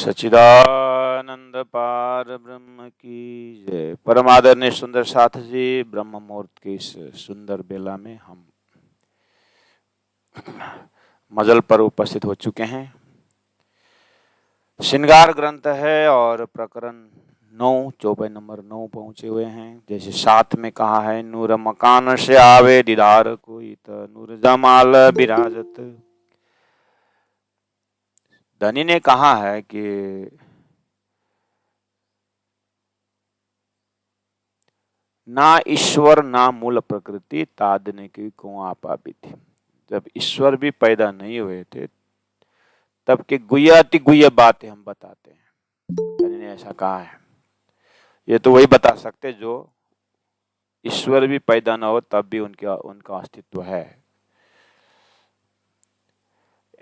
सच्चिदानंद पार ब्रह्म की जय। परम आदरणीय सुंदर साथ जी, ब्रह्म मुहूर्त की इस सुंदर बेला में हम मजल पर उपस्थित हो चुके हैं। श्रृंगार ग्रंथ है और प्रकरण 9 चौपाई नंबर 9 पहुंचे हुए हैं। जैसे साथ में कहा है, नूर मकान से आवे दीदार कोई त नूर जमाल विराजत। धनी ने कहा है कि ना ईश्वर ना मूल प्रकृति तादने की को आपा भी थी। जब ईश्वर भी पैदा नहीं हुए थे तब के गुह्याति गुह्य बातें हम बताते हैं। धनी ने ऐसा कहा है। ये तो वही बता सकते जो ईश्वर भी पैदा ना हो तब भी उनका अस्तित्व है।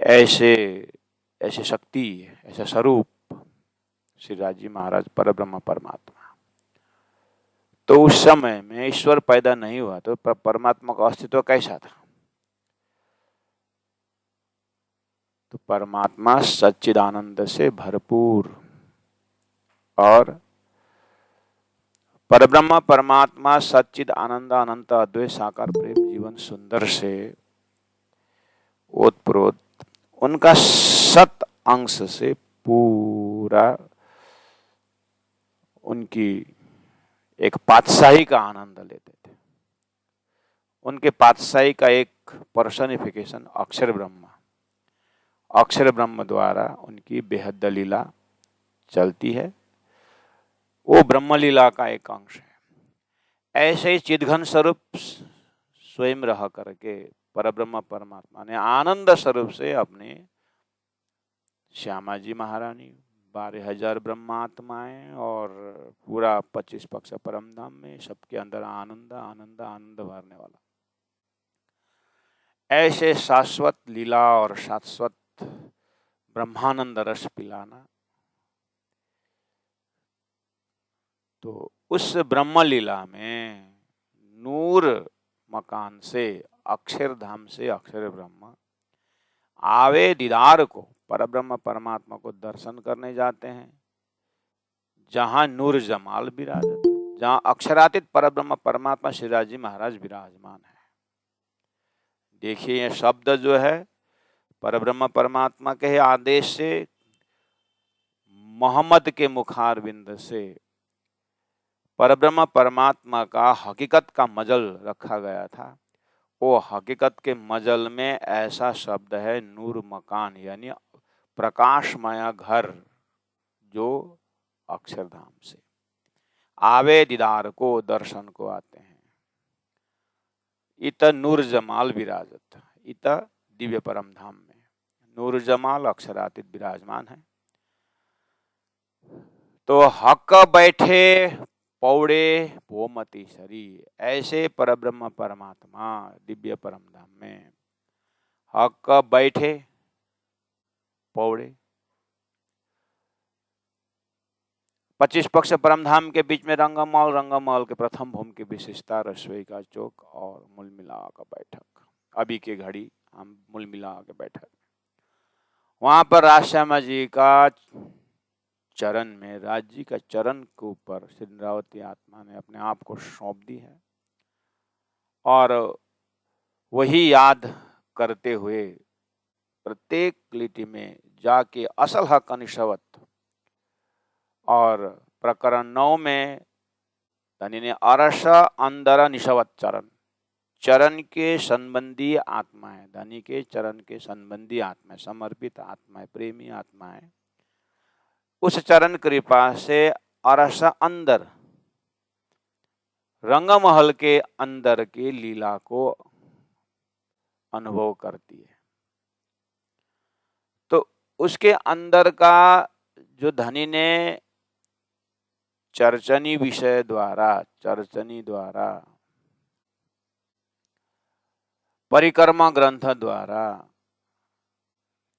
ऐसे शक्ति, ऐसा स्वरूप श्री राजी महाराज परब्रह्म परमात्मा। तो उस समय में ईश्वर पैदा नहीं हुआ तो परमात्मा का अस्तित्व कैसा था? तो परमात्मा सच्चिदानंद से भरपूर और परब्रह्म परमात्मा सच्चिद आनंद अनंत अद्वैत साकार प्रेम जीवन सुंदर से ओतप्रोत उनका सत अंश से पूरा उनकी एक पातशाही का आनंद लेते थे। उनके पातशाही का एक पर्सनिफिकेशन अक्षर ब्रह्म द्वारा उनकी बेहद लीला चलती है। वो ब्रह्म लीला का एक अंश है। ऐसे ही चिदघन स्वरूप स्वयं रह करके परब्रह्म परमात्मा ने आनंद स्वरूप से अपने श्यामा जी महारानी 12,000 ब्रह्मात्माएं और पूरा 25 पक्ष परम धाम में सबके अंदर आनंद आनंद आनंद भरने वाला ऐसे शाश्वत लीला और शाश्वत ब्रह्मानंद रस पिलाना। तो उस ब्रह्म लीला में नूर मकान से अक्षरधाम से अक्षर ब्रह्म आवे दीदार को परब्रह्म परमात्मा को दर्शन करने जाते हैं, जहां नूर जमाल विराजत, जहां अक्षरातीत परब्रह्म परमात्मा श्रीराजी महाराज विराजमान है। देखिए ये शब्द जो है परब्रह्म परमात्मा के आदेश से मोहम्मद के मुखारविंद से परब्रह्म परमात्मा का हकीकत का मजल रखा गया था। वो हकीकत के मजल में ऐसा शब्द है नूर मकान, यानी प्रकाशमय घर जो अक्षरधाम से आवे दीदार को दर्शन को आते हैं। इत नूर जमाल विराजत, इत दिव्य परम धाम में नूर जमाल अक्षरातीत विराजमान है। तो हक बैठे पौड़े भोमती सरी, ऐसे परब्रह्म परमात्मा दिव्य परम धाम में हक बैठे पौड़े 25 पक्ष परमधाम के बीच में रंगमहल के प्रथम भूमि की विशेषता रसोई का चौक और मूल मिला का बैठक। अभी के घड़ी हम मूल मिला के बैठक, वहां पर राजश्यामा जी का चरण में, राज जी का चरण के ऊपर श्री इंद्रावती आत्मा ने अपने आप को सौंप दी है और वही याद करते हुए प्रत्येक लिटि में जाके असल हक निशवत। और प्रकरण 9 में धनी ने अरस अंदर निशवत चरण के संबंधी आत्मा है, धनी के चरण के संबंधी आत्मा है, समर्पित आत्मा है, प्रेमी आत्मा है। उस चरण कृपा से अरस अंदर रंगमहल के अंदर की लीला को अनुभव करती है। तो उसके अंदर का जो धनी ने चर्चनी द्वारा परिक्रमा ग्रंथ द्वारा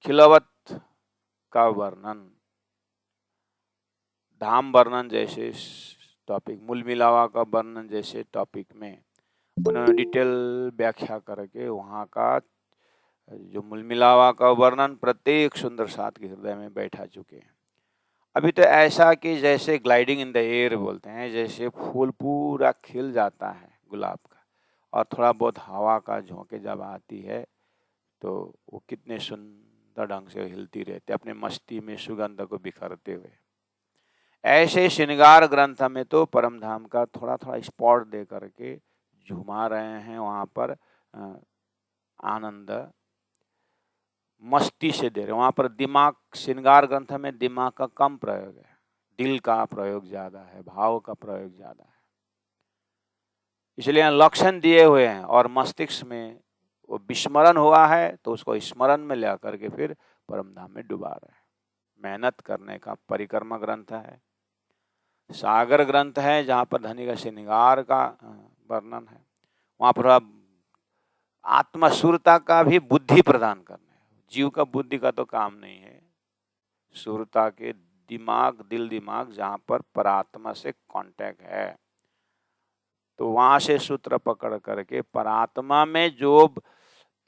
खिलवत का वर्णन, धाम वर्णन जैसे टॉपिक, मूल मिलावा का वर्णन जैसे टॉपिक में उन्होंने डिटेल व्याख्या करके वहाँ का जो मूल मिलावा का वर्णन प्रत्येक सुंदर साथ के हृदय में बैठा चुके हैं। अभी तो ऐसा कि जैसे ग्लाइडिंग इन द एयर बोलते हैं, जैसे फूल पूरा खिल जाता है गुलाब का, और थोड़ा बहुत हवा का झोंके जब आती है तो वो कितने सुंदर ढंग से हिलती रहती है अपने मस्ती में सुगंध को बिखरते हुए। ऐसे श्रृंगार ग्रंथ में तो परम धाम का थोड़ा थोड़ा स्पॉट दे करके झुमा रहे हैं, वहां पर आनंद मस्ती से दे रहे हैं। वहां पर दिमाग, श्रृंगार ग्रंथ में दिमाग का कम प्रयोग है, दिल का प्रयोग ज्यादा है, भाव का प्रयोग ज्यादा है, इसलिए लक्षण दिए हुए हैं और मस्तिष्क में वो विस्मरण हुआ है तो उसको स्मरण में ला करके फिर परम धाम में डुबा रहे हैं। मेहनत करने का परिक्रमा ग्रंथ है, सागर ग्रंथ है जहाँ पर धनी का श्रृंगार का वर्णन है, वहां पर आत्मशूरता का भी बुद्धि प्रदान करना है। जीव का बुद्धि का तो काम नहीं है, शूरता के दिमाग, दिल दिमाग जहाँ पर परात्मा से कांटेक्ट है, तो वहां से सूत्र पकड़ करके परात्मा में जो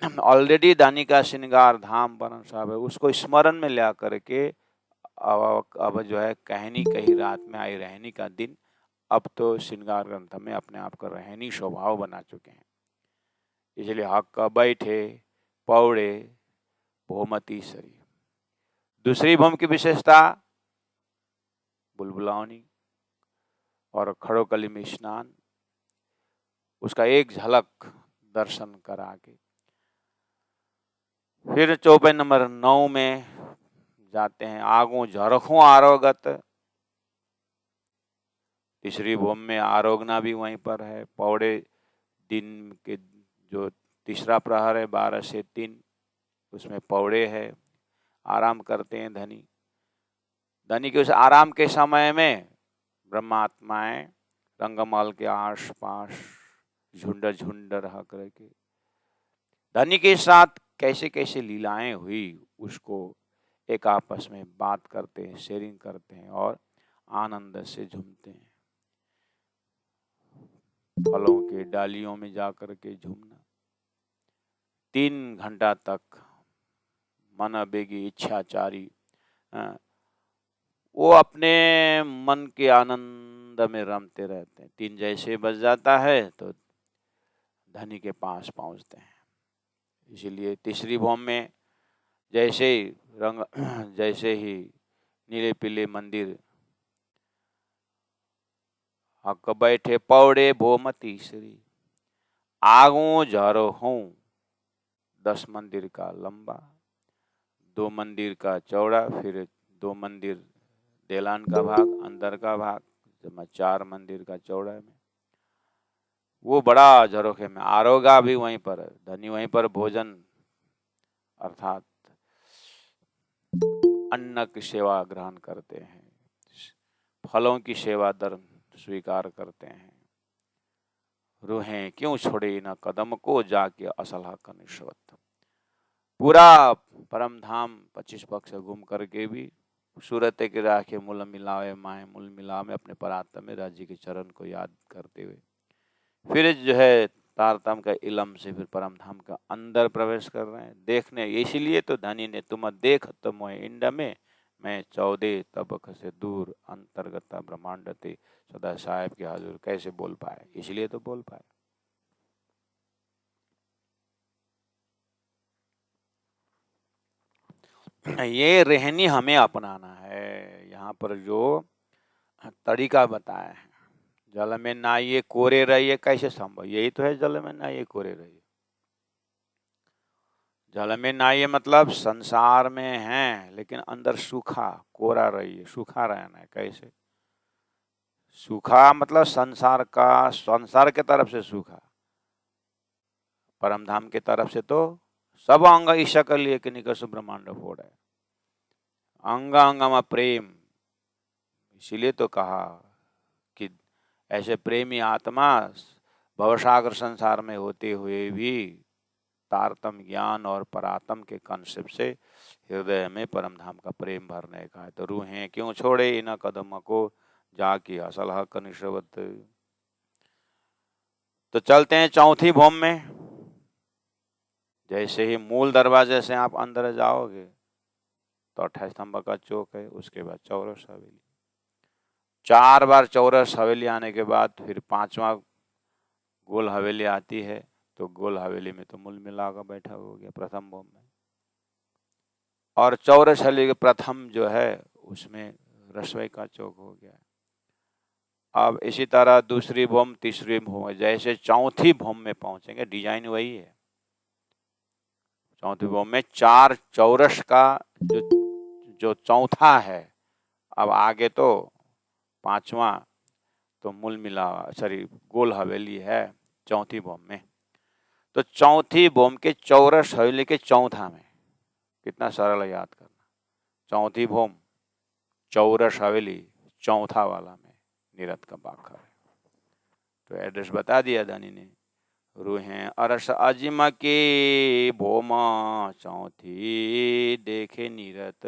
ऑलरेडी दानी का श्रृंगार धाम वर्ण साहब है उसको स्मरण में ला करके अब जो है कहनी कही रात में आई रहनी का दिन, अब तो श्रृंगार ग्रंथ में अपने आप का रहनी स्वभाव बना चुके हैं। इसलिए हक बैठे पौड़े भोमती सरी। दूसरी भूम की विशेषता बुलबुलावनी और खड़ोकली में स्नान, उसका एक झलक दर्शन करा के फिर चौपाई नंबर 9 में जाते हैं। आगू झरखों आरोगत, तीसरी भूम में आरोगना भी वहीं पर है। पौड़े दिन के जो तीसरा प्रहर है 12 से 3, उसमें पौड़े है, आराम करते हैं धनी। धनी के उस आराम के समय में ब्रह्मात्माएं रंगमल के आस पास झुंड झुंड रहा करके धनी के साथ कैसे कैसे लीलाएं हुई उसको एक आपस में बात करते हैं, शेयरिंग करते हैं और आनंद से झूमते हैं। फलों के डालियों में जाकर के झूमना, 3 घंटा तक मन बेगी इच्छाचारी वो अपने मन के आनंद में रमते रहते हैं। 3 जैसे बज जाता है तो धनी के पास पहुंचते हैं। इसीलिए तीसरी भूम में जैसे ही नीले पीले मंदिर, हक बैठे पौड़े भोमती श्री, आगू झरो हूँ 10 मंदिर का लंबा, 2 मंदिर का चौड़ा, फिर 2 मंदिर देलान का भाग, अंदर का भाग, जब 4 मंदिर का चौड़ा में वो बड़ा झरोखे में। आरोगा भी वहीं पर, धनी वहीं पर भोजन अर्थात अन्न की सेवा ग्रहण करते हैं, फलों की सेवा धर्म स्वीकार करते हैं। रूहें क्यों छोड़े न कदम को जाके असलहा का निश्वत। पूरा परम धाम 25 पक्ष घूम करके भी सूरत के राखे मूल मिलावे माए, मूल मिला में अपने परात्म में राज्य के चरण को याद करते हुए फिर जो है तारतम का इलम से फिर परम धाम का अंदर प्रवेश कर रहे हैं देखने। इसीलिए तो धनी ने तुम देख तो मोए इंड में, मैं 14 तबक से दूर अंतर्गत ब्रह्मांड थे सदा साहेब के हाजुर कैसे बोल पाए, इसलिए तो बोल पाए। ये रहनी हमें अपनाना है। यहाँ पर जो तरीका बताया है, जल में नहाइए कोरे रहिए, कैसे संभव, यही तो है जल में नहाइए कोरे रहिए। जल में नहाइए मतलब संसार में हैं लेकिन अंदर सूखा, कोरा रहिए, सूखा रहना है। कैसे सूखा मतलब संसार का, संसार के तरफ से सूखा, परम धाम के तरफ से तो सब अंग ईशा कर लिए कि निकट ब्रह्मांड फोड़ है, अंग अंग में प्रेम। इसीलिए तो कहा कि ऐसे प्रेमी आत्मा भवसागर संसार में होते हुए भी तारतम ज्ञान और परातम के कंसेप्ट से हृदय में परम धाम का प्रेम भरने का है। तो रूहें क्यों छोड़े इन कदम को जाके असल हक निश्वत। तो चलते हैं चौथी भूम में। जैसे ही मूल दरवाजे से आप अंदर जाओगे तो 28 स्तंभ का चौक है। उसके बाद चौरस हवेली, 4 बार चौरस हवेली आने के बाद फिर 5वां गोल हवेली आती है। तो गोल हवेली में तो मूल मिला का बैठा हो गया प्रथम भोम में। और चौरस हवेली के प्रथम जो है उसमें रसोई का चौक हो गया। अब इसी तरह दूसरी भोम, तीसरी भोम, जैसे चौथी भोम में पहुंचेंगे, डिजाइन वही है। चौथी भोम में 4 चौरस का जो चौथा है। अब आगे तो 5वां तो मूल मिला सॉरी गोल हवेली है चौथी भोम में। तो चौथी भोम के चौरस हवेली के चौथा में, कितना सरल है याद करना। चौथी भोम, चौरस हवेली, चौथा वाला में निरत का बाखर है। तो एड्रेस बता दिया दानी ने। रूहें अरस अजिम के भोमा चौथी देखे निरत।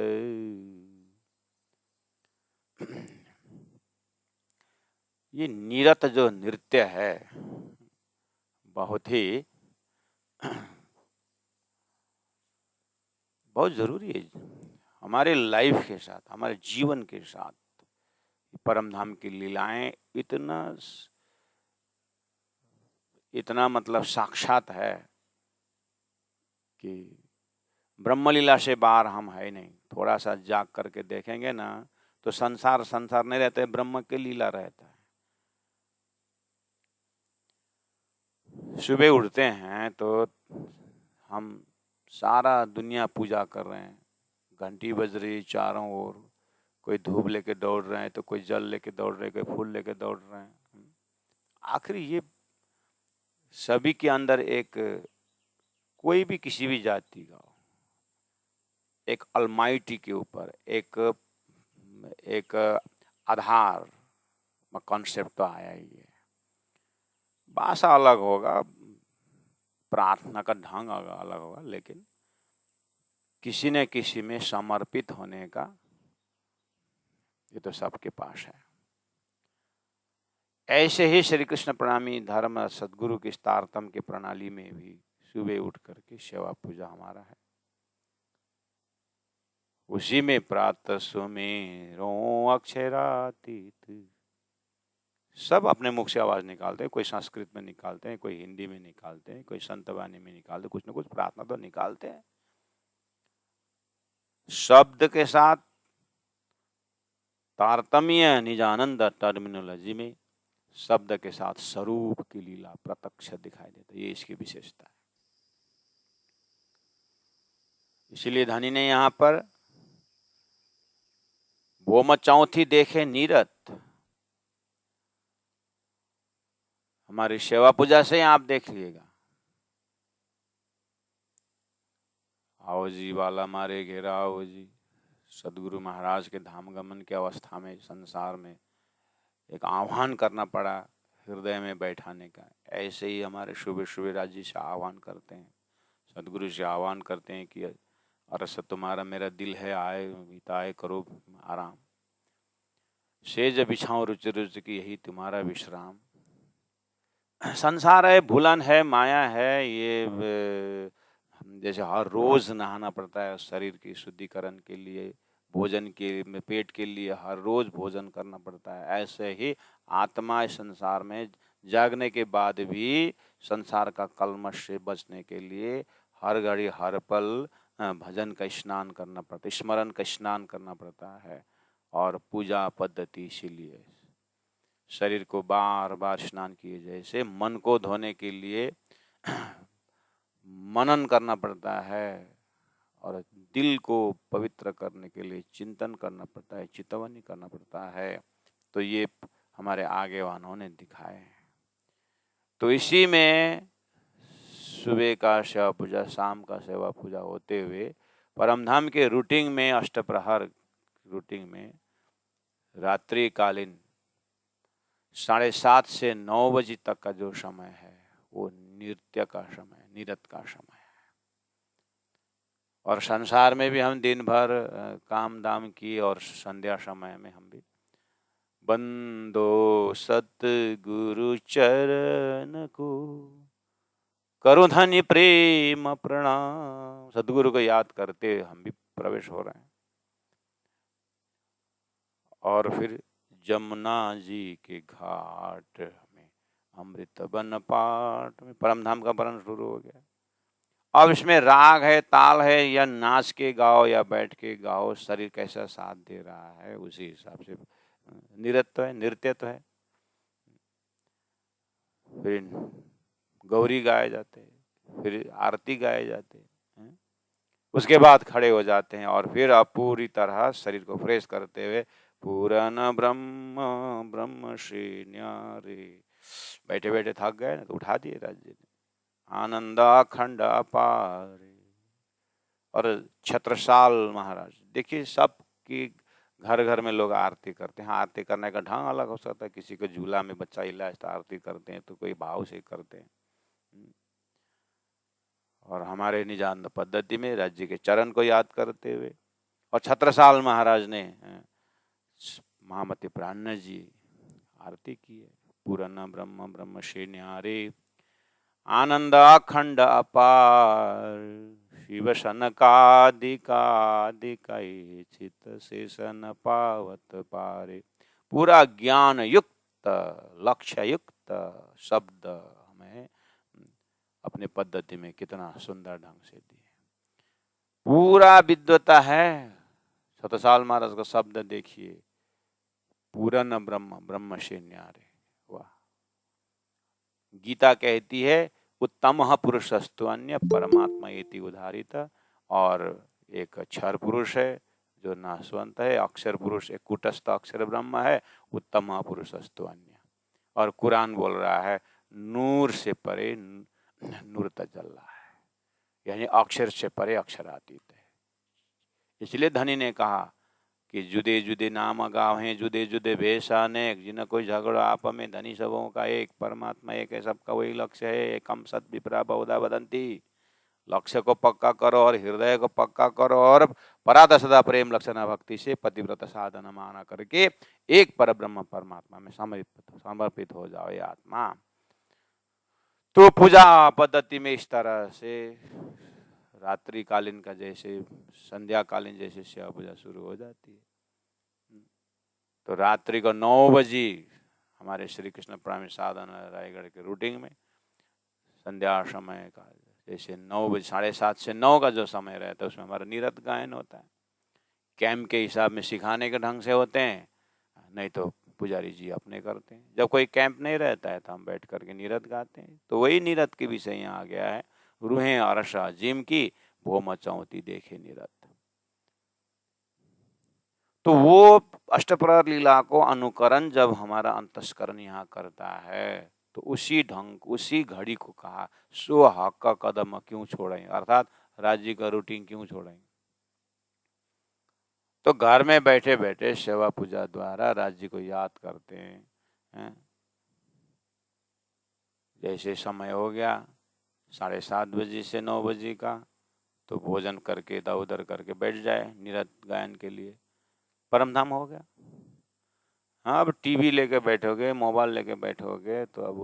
ये निरत जो नृत्य है बहुत जरूरी है हमारे लाइफ के साथ, हमारे जीवन के साथ। परम धाम की लीलाएं इतना मतलब साक्षात है कि ब्रह्मलीला से बाहर हम है नहीं। थोड़ा सा जाग करके देखेंगे ना तो संसार नहीं रहता है, ब्रह्म के लीला रहता है। सुबह उठते हैं तो हम सारा दुनिया पूजा कर रहे हैं, घंटी बज रही चारों ओर, कोई धूप लेके दौड़ रहे हैं तो कोई जल लेके दौड़ रहे हैं, कोई फूल लेके दौड़ रहे हैं। आखिरी ये सभी के अंदर एक, कोई भी किसी भी जाति का एक अलमाइटी के ऊपर एक आधार कॉन्सेप्ट तो आया ही है। भाषा अलग होगा, प्रार्थना का ढंग अलग होगा, लेकिन किसी न किसी में समर्पित होने का ये तो सबके पास है। ऐसे ही श्री कृष्ण प्रणामी धर्म सदगुरु की तारतम की प्रणाली में भी सुबह उठ करके सेवा पूजा हमारा है। उसी में प्रातः सुमेरो अक्षरातीत, सब अपने मुख से आवाज निकालते हैं। कोई संस्कृत में निकालते हैं, कोई हिंदी में निकालते हैं, कोई संत वाणी में निकालते हैं, कुछ न कुछ प्रार्थना तो निकालते हैं। शब्द के साथ तारतम्य निजानंद टर्मिनोलॉजी में शब्द के साथ स्वरूप की लीला प्रत्यक्ष दिखाई देता है। ये इसकी विशेषता है। इसीलिए धनी ने यहां पर भोम चौथी देखे नीरत, हमारी सेवा पूजा से आप देख लीजिएगा। आओ जी वाला मारे घेरा, आओ जी। सदगुरु महाराज के धाम गमन की अवस्था में संसार में एक आह्वान करना पड़ा हृदय में बैठाने का। ऐसे ही हमारे शुभ शुभराज जी से आह्वान करते हैं, सदगुरु से आह्वान करते हैं कि अरस तुम्हारा मेरा दिल है, आए बिताए करो आराम। सेज बिछाओ रुच रुच की यही तुम्हारा विश्राम। संसार है, भूलन है, माया है। ये जैसे हर रोज नहाना पड़ता है शरीर की शुद्धिकरण के लिए, भोजन के पेट के लिए हर रोज भोजन करना पड़ता है। ऐसे ही आत्मा इस संसार में जागने के बाद भी संसार का कलमश से बचने के लिए हर घड़ी हर पल भजन का स्नान करना पड़ता है, स्मरण का स्नान करना पड़ता है। और पूजा पद्धति इसीलिए शरीर को बार बार स्नान किए जैसे मन को धोने के लिए मनन करना पड़ता है, और दिल को पवित्र करने के लिए चिंतन करना पड़ता है, चितवनी करना पड़ता है। तो ये हमारे आगे वालों ने दिखाए हैं। तो इसी में सुबह का सेवा पूजा, शाम का सेवा पूजा होते हुए परमधाम के रूटीन में अष्टप्रहर रूटीन में रात्रिकालीन 7:30 से 9 बजे तक का जो समय है वो नृत्य का समय, निरत का समय है। और संसार में भी हम दिन भर काम दाम की, और संध्या समय में हम भी बंदो सतगुरु चरण को करो धन्य प्रेम प्रणाम, सदगुरु को याद करते हम भी प्रवेश हो रहे हैं। और फिर जमुना जी के घाट में अमृत बन पाठ में परमधाम का वर्णन शुरू हो गया। अब इसमें राग है, ताल है, या नाच के गाओ या बैठ के गाओ, शरीर कैसा साथ दे रहा है उसी हिसाब से नृत्य है, नृत्य तो है। फिर गौरी गाए जाते हैं, फिर आरती गाए जाते हैं, उसके बाद खड़े हो जाते हैं और फिर आप पूरी तरह शरीर को फ्रेश करते हुए पूरन ब्रह्म ब्रह्म श्री न्यारे, बैठे बैठे थक गए ना तो उठा दिए राज्य ने, आनंद अखंड अपार। और छत्रसाल महाराज देखिए, सबकी घर घर में लोग आरती करते हैं। आरती करने का ढंग अलग हो सकता है, किसी को झूला में बच्चा हिला तो आरती करते हैं, तो कोई भाव से करते हैं। और हमारे निजानंद पद्धति में राज्य के चरण को याद करते हुए, और छत्रसाल महाराज ने महामती प्राण जी आरती की है, पूरन ब्रह्म ब्रह्म श्री न्यारे, आनंद अखंड अपार, शिव सनकादिकादिकई चित शेषन पावत पारे। पूरा ज्ञान युक्त लक्ष्य युक्त शब्द हमें अपने पद्धति में कितना सुंदर ढंग से दिए, पूरा विद्वता है। छत्रसाल महाराज का शब्द देखिए, पूरन ब्रह्म ब्रह्म से न्यारे। वाह, गीता कहती है उत्तम पुरुषस्तु अन्य परमात्मा इति उदाहरित, और एक क्षर पुरुष है जो नाशवंत है, अक्षर पुरुष एक कूटस्थ अक्षर ब्रह्म है, उत्तम पुरुषस्तु अन्य। और कुरान बोल रहा है नूर से परे नूर तक जल रहा है, यानी अक्षर से परे अक्षरातीत है। इसलिए धनी ने कहा कि जुदे जुदे नाम गावें जुदे जुदे भेष अनेक, जिन कोई झगड़ो आप में धनी सबों का एक, परमात्मा एक है, सबका वही लक्ष्य है, एकम सत विप्रा बहुधा वदंती। लक्ष्य को पक्का करो और हृदय को पक्का करो और पराध सदा प्रेम लक्षण भक्ति से पतिव्रत साधन माना करके एक पर ब्रह्म परमात्मा में समर्पित हो जाओ ये आत्मा। तो पूजा पद्धति में इस तरह से रात्रि कालीन का जैसे संध्या कालीन जैसे सेवा पूजा शुरू हो जाती है। तो रात्रि को 9 बजे हमारे श्री कृष्ण प्राणी साधन रायगढ़ के रूटीन में संध्या समय का जैसे 9 बजे 7:30 से 9 का जो समय रहता है उसमें हमारा निरत गायन होता है। कैंप के हिसाब में सिखाने के ढंग से होते हैं, नहीं तो पुजारी जी अपने करते हैं। जब कोई कैंप नहीं रहता है तो हम बैठ करके निरत गाते हैं। तो वही निरत के विषय यहाँ आ गया है, रूहें अरसा जिम की वो मचौती देखे निरत। तो वो अष्टप्रहर लीला को अनुकरण जब हमारा अंतस्करण यहाँ करता है तो उसी ढंग उसी घड़ी को कहा सो हक का कदम क्यों छोड़ें, अर्थात राज्य का रूटीन क्यों छोड़ें। तो घर में बैठे बैठे सेवा पूजा द्वारा राज्य को याद करते हैं। जैसे समय हो गया 7:30 बजे से 9 बजे का, तो भोजन करके इधर उधर करके बैठ जाए निरत गायन के लिए, परमधाम हो गया। हाँ, अब टीवी लेके बैठोगे, मोबाइल लेके बैठोगे तो अब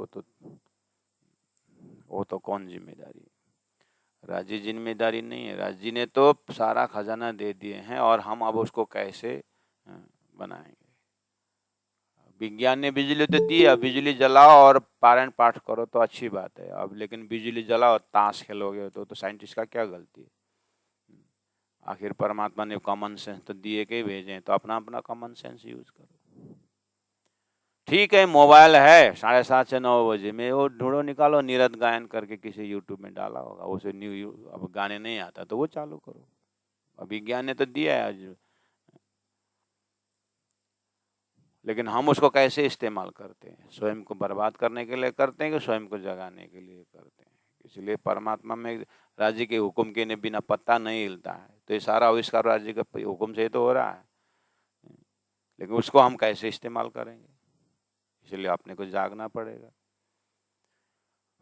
वो तो कौन जिम्मेदारी, राज्य जिम्मेदारी नहीं है। राज्य ने तो सारा खजाना दे दिए हैं और हम अब उसको कैसे बनाएंगे। विज्ञान ने बिजली तो दी, अब बिजली जलाओ और पारायण पाठ करो तो अच्छी बात है। अब लेकिन बिजली जलाओ ताश खेलोगे तो साइंटिस्ट का क्या गलती है। आखिर परमात्मा ने कॉमन सेंस तो दिए के भेजे, तो अपना अपना कॉमन सेंस यूज करो। ठीक है, मोबाइल है 7:30 से 9 बजे में वो ढूंढो निकालो, निरत गायन करके किसी यूट्यूब में डाला होगा, उसे न्यू अब गाने नहीं आता तो वो चालू करो। अब विज्ञान ने तो दिया है आज, लेकिन हम उसको कैसे इस्तेमाल करते हैं, स्वयं को बर्बाद करने के लिए करते हैं कि स्वयं को जगाने के लिए करते हैं। इसलिए परमात्मा में राज्य के हुक्म के बिना पत्ता नहीं हिलता है। तो ये सारा आविष्कार राज्य के हुक्म से तो हो रहा है, लेकिन उसको हम कैसे इस्तेमाल करेंगे, इसलिए अपने को जागना पड़ेगा।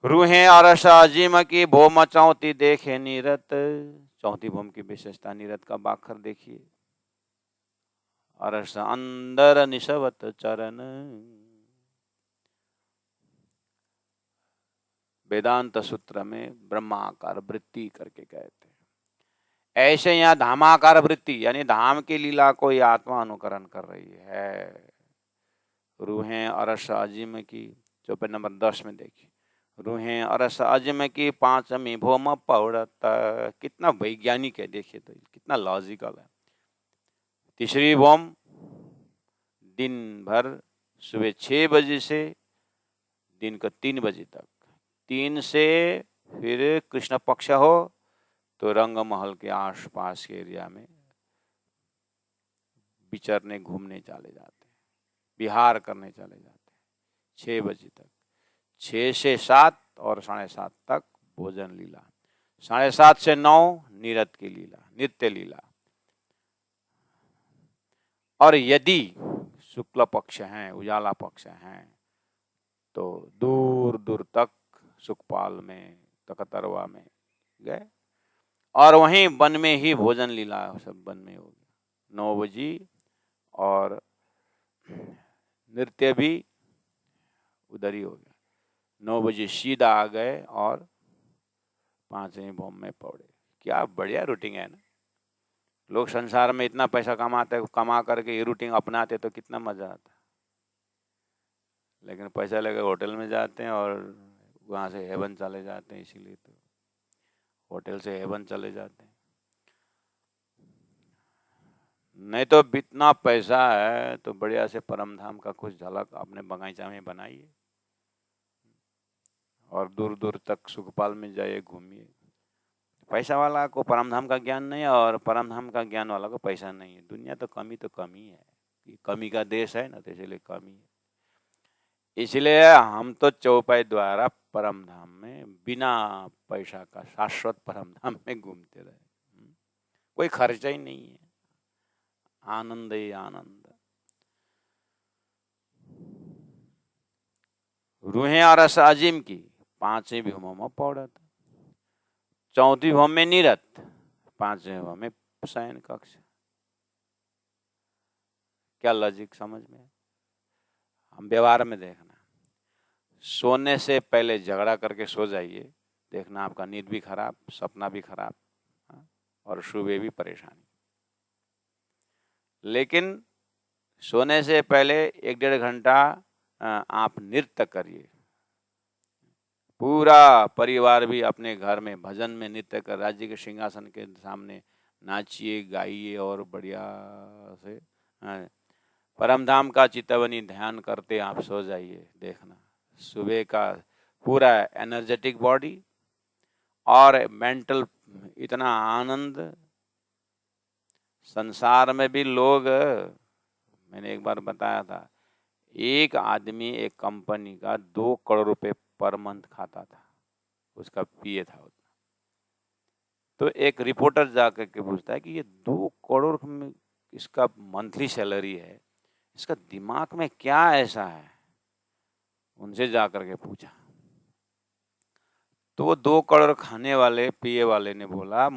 रूहें अरसा जिम की भोम चौथी देखे नीरत, चौथी भूम की विशेषता नीरत का बाखर देखिए। अरस अंदर निशवत चरण, वेदांत सूत्र में ब्रह्माकार वृत्ति करके कहते हैं। ऐसे यहाँ धामाकार वृत्ति यानी धाम की लीला को ये आत्मा अनुकरण कर रही है। रूहें अरस अजिम की, चौपाई नंबर 10 में देखिए, रूहें अरस अजिम की पांचमी भोम पौड़त। कितना वैज्ञानिक है, देखिए तो कितना लॉजिकल है। तीसरी भोम दिन भर सुबह 6 बजे से दिन को 3 बजे तक, 3 से फिर कृष्ण पक्ष हो तो रंग महल के आसपास के एरिया में विचरने घूमने चले जाते, विहार करने चले जाते 6 बजे तक। 6 से 7 और 7:30 तक भोजन लीला, 7:30 से 9 निरत की लीला, नित्य लीला। और यदि शुक्ल पक्ष हैं, उजाला पक्ष हैं, तो दूर दूर तक सुखपाल में, तकतरवा में गए और वहीं वन में ही भोजन लीला सब वन में हो गया। 9 बजे और नृत्य भी उधर ही हो गया। 9 बजे सीधा आ गए और 5वें भोम में पौड़े। क्या बढ़िया रूटीन है ना। लोग संसार में इतना पैसा कमाते, कमा करके ये रूटीन अपनाते तो कितना मजा आता। लेकिन पैसा लेकर होटल में जाते हैं और वहाँ से हेवन चले जाते हैं, इसीलिए तो होटल से हेवन चले जाते हैं। नहीं तो इतना पैसा है तो बढ़िया से परम धाम का कुछ झलक अपने बगीचा में बनाइए और दूर दूर तक सुखपाल में जाइए, घूमिए। पैसा वाला को परम धाम का ज्ञान नहीं है और परम धाम का ज्ञान वाला को पैसा नहीं है। दुनिया तो कमी है, ये कमी का देश है ना, तो इसलिए कमी है। इसलिए हम तो चौपाई द्वारा परम धाम में बिना पैसा का शाश्वत परम धाम में घूमते रहे। कोई खर्चा ही नहीं है, आनंद ही आनंद। रूहें और रस अजीम की 5वें भूमों में पौड़त, 4वीं भूम में निरत, 5वें भूम में शयन कक्ष। क्या लॉजिक समझ में? हम व्यवहार में देखना, सोने से पहले झगड़ा करके सो जाइए, देखना आपका नींद भी खराब, सपना भी खराब और सुबह भी परेशानी। लेकिन सोने से पहले 1-1.5 घंटा आप नृत्य करिए, पूरा परिवार भी अपने घर में भजन में नृत्य कर राज्य के सिंहासन के सामने नाचिए, गाइए और बढ़िया से परमधाम का चितवनी ध्यान करते आप सो जाइए। देखना सुबह का पूरा एनर्जेटिक बॉडी और मेंटल इतना आनंद। संसार में भी लोग, मैंने एक बार बताया था, एक आदमी एक कंपनी का 2 करोड़ रुपए पर मंथ खाता था, उसका पीए था उतना। तो एक रिपोर्टर जाकर के पूछता है कि ये 2 करोड़ में इसका मंथली सैलरी है, इसका दिमाग में क्या ऐसा है? उनसे जाकर के पूछा तो वो 2 करोड़ खाने वाले पीए वाले ने बोला,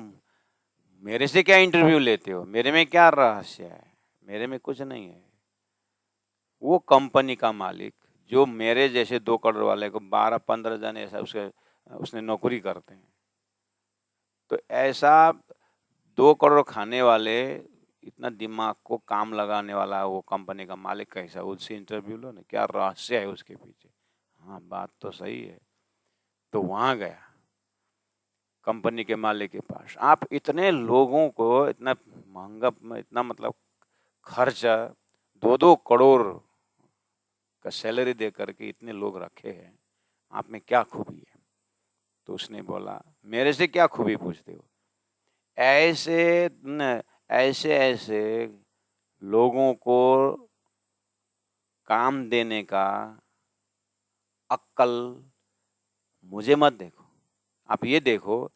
मेरे से क्या इंटरव्यू लेते हो, मेरे में क्या रहस्य है, मेरे में कुछ नहीं है। वो कंपनी का मालिक जो मेरे जैसे 2 करोड़ वाले को 12-15 जन ऐसा उसने नौकरी करते हैं, तो ऐसा 2 करोड़ खाने वाले इतना दिमाग को काम लगाने वाला वो कंपनी का मालिक कैसा, उससे इंटरव्यू लो ना, क्या रहस्य है उसके पीछे। हाँ बात तो सही है। तो वहां गया कंपनी के मालिक के पास। आप इतने लोगों को इतना महंगा, इतना मतलब खर्चा 2-2 करोड़ का सैलरी दे करके इतने लोग रखे हैं, आप में क्या खूबी है? तो उसने बोला, मेरे से क्या खूबी पूछते हो, ऐसे ऐसे लोगों को काम देने का अक्ल मुझे मत देखो, आप ये देखो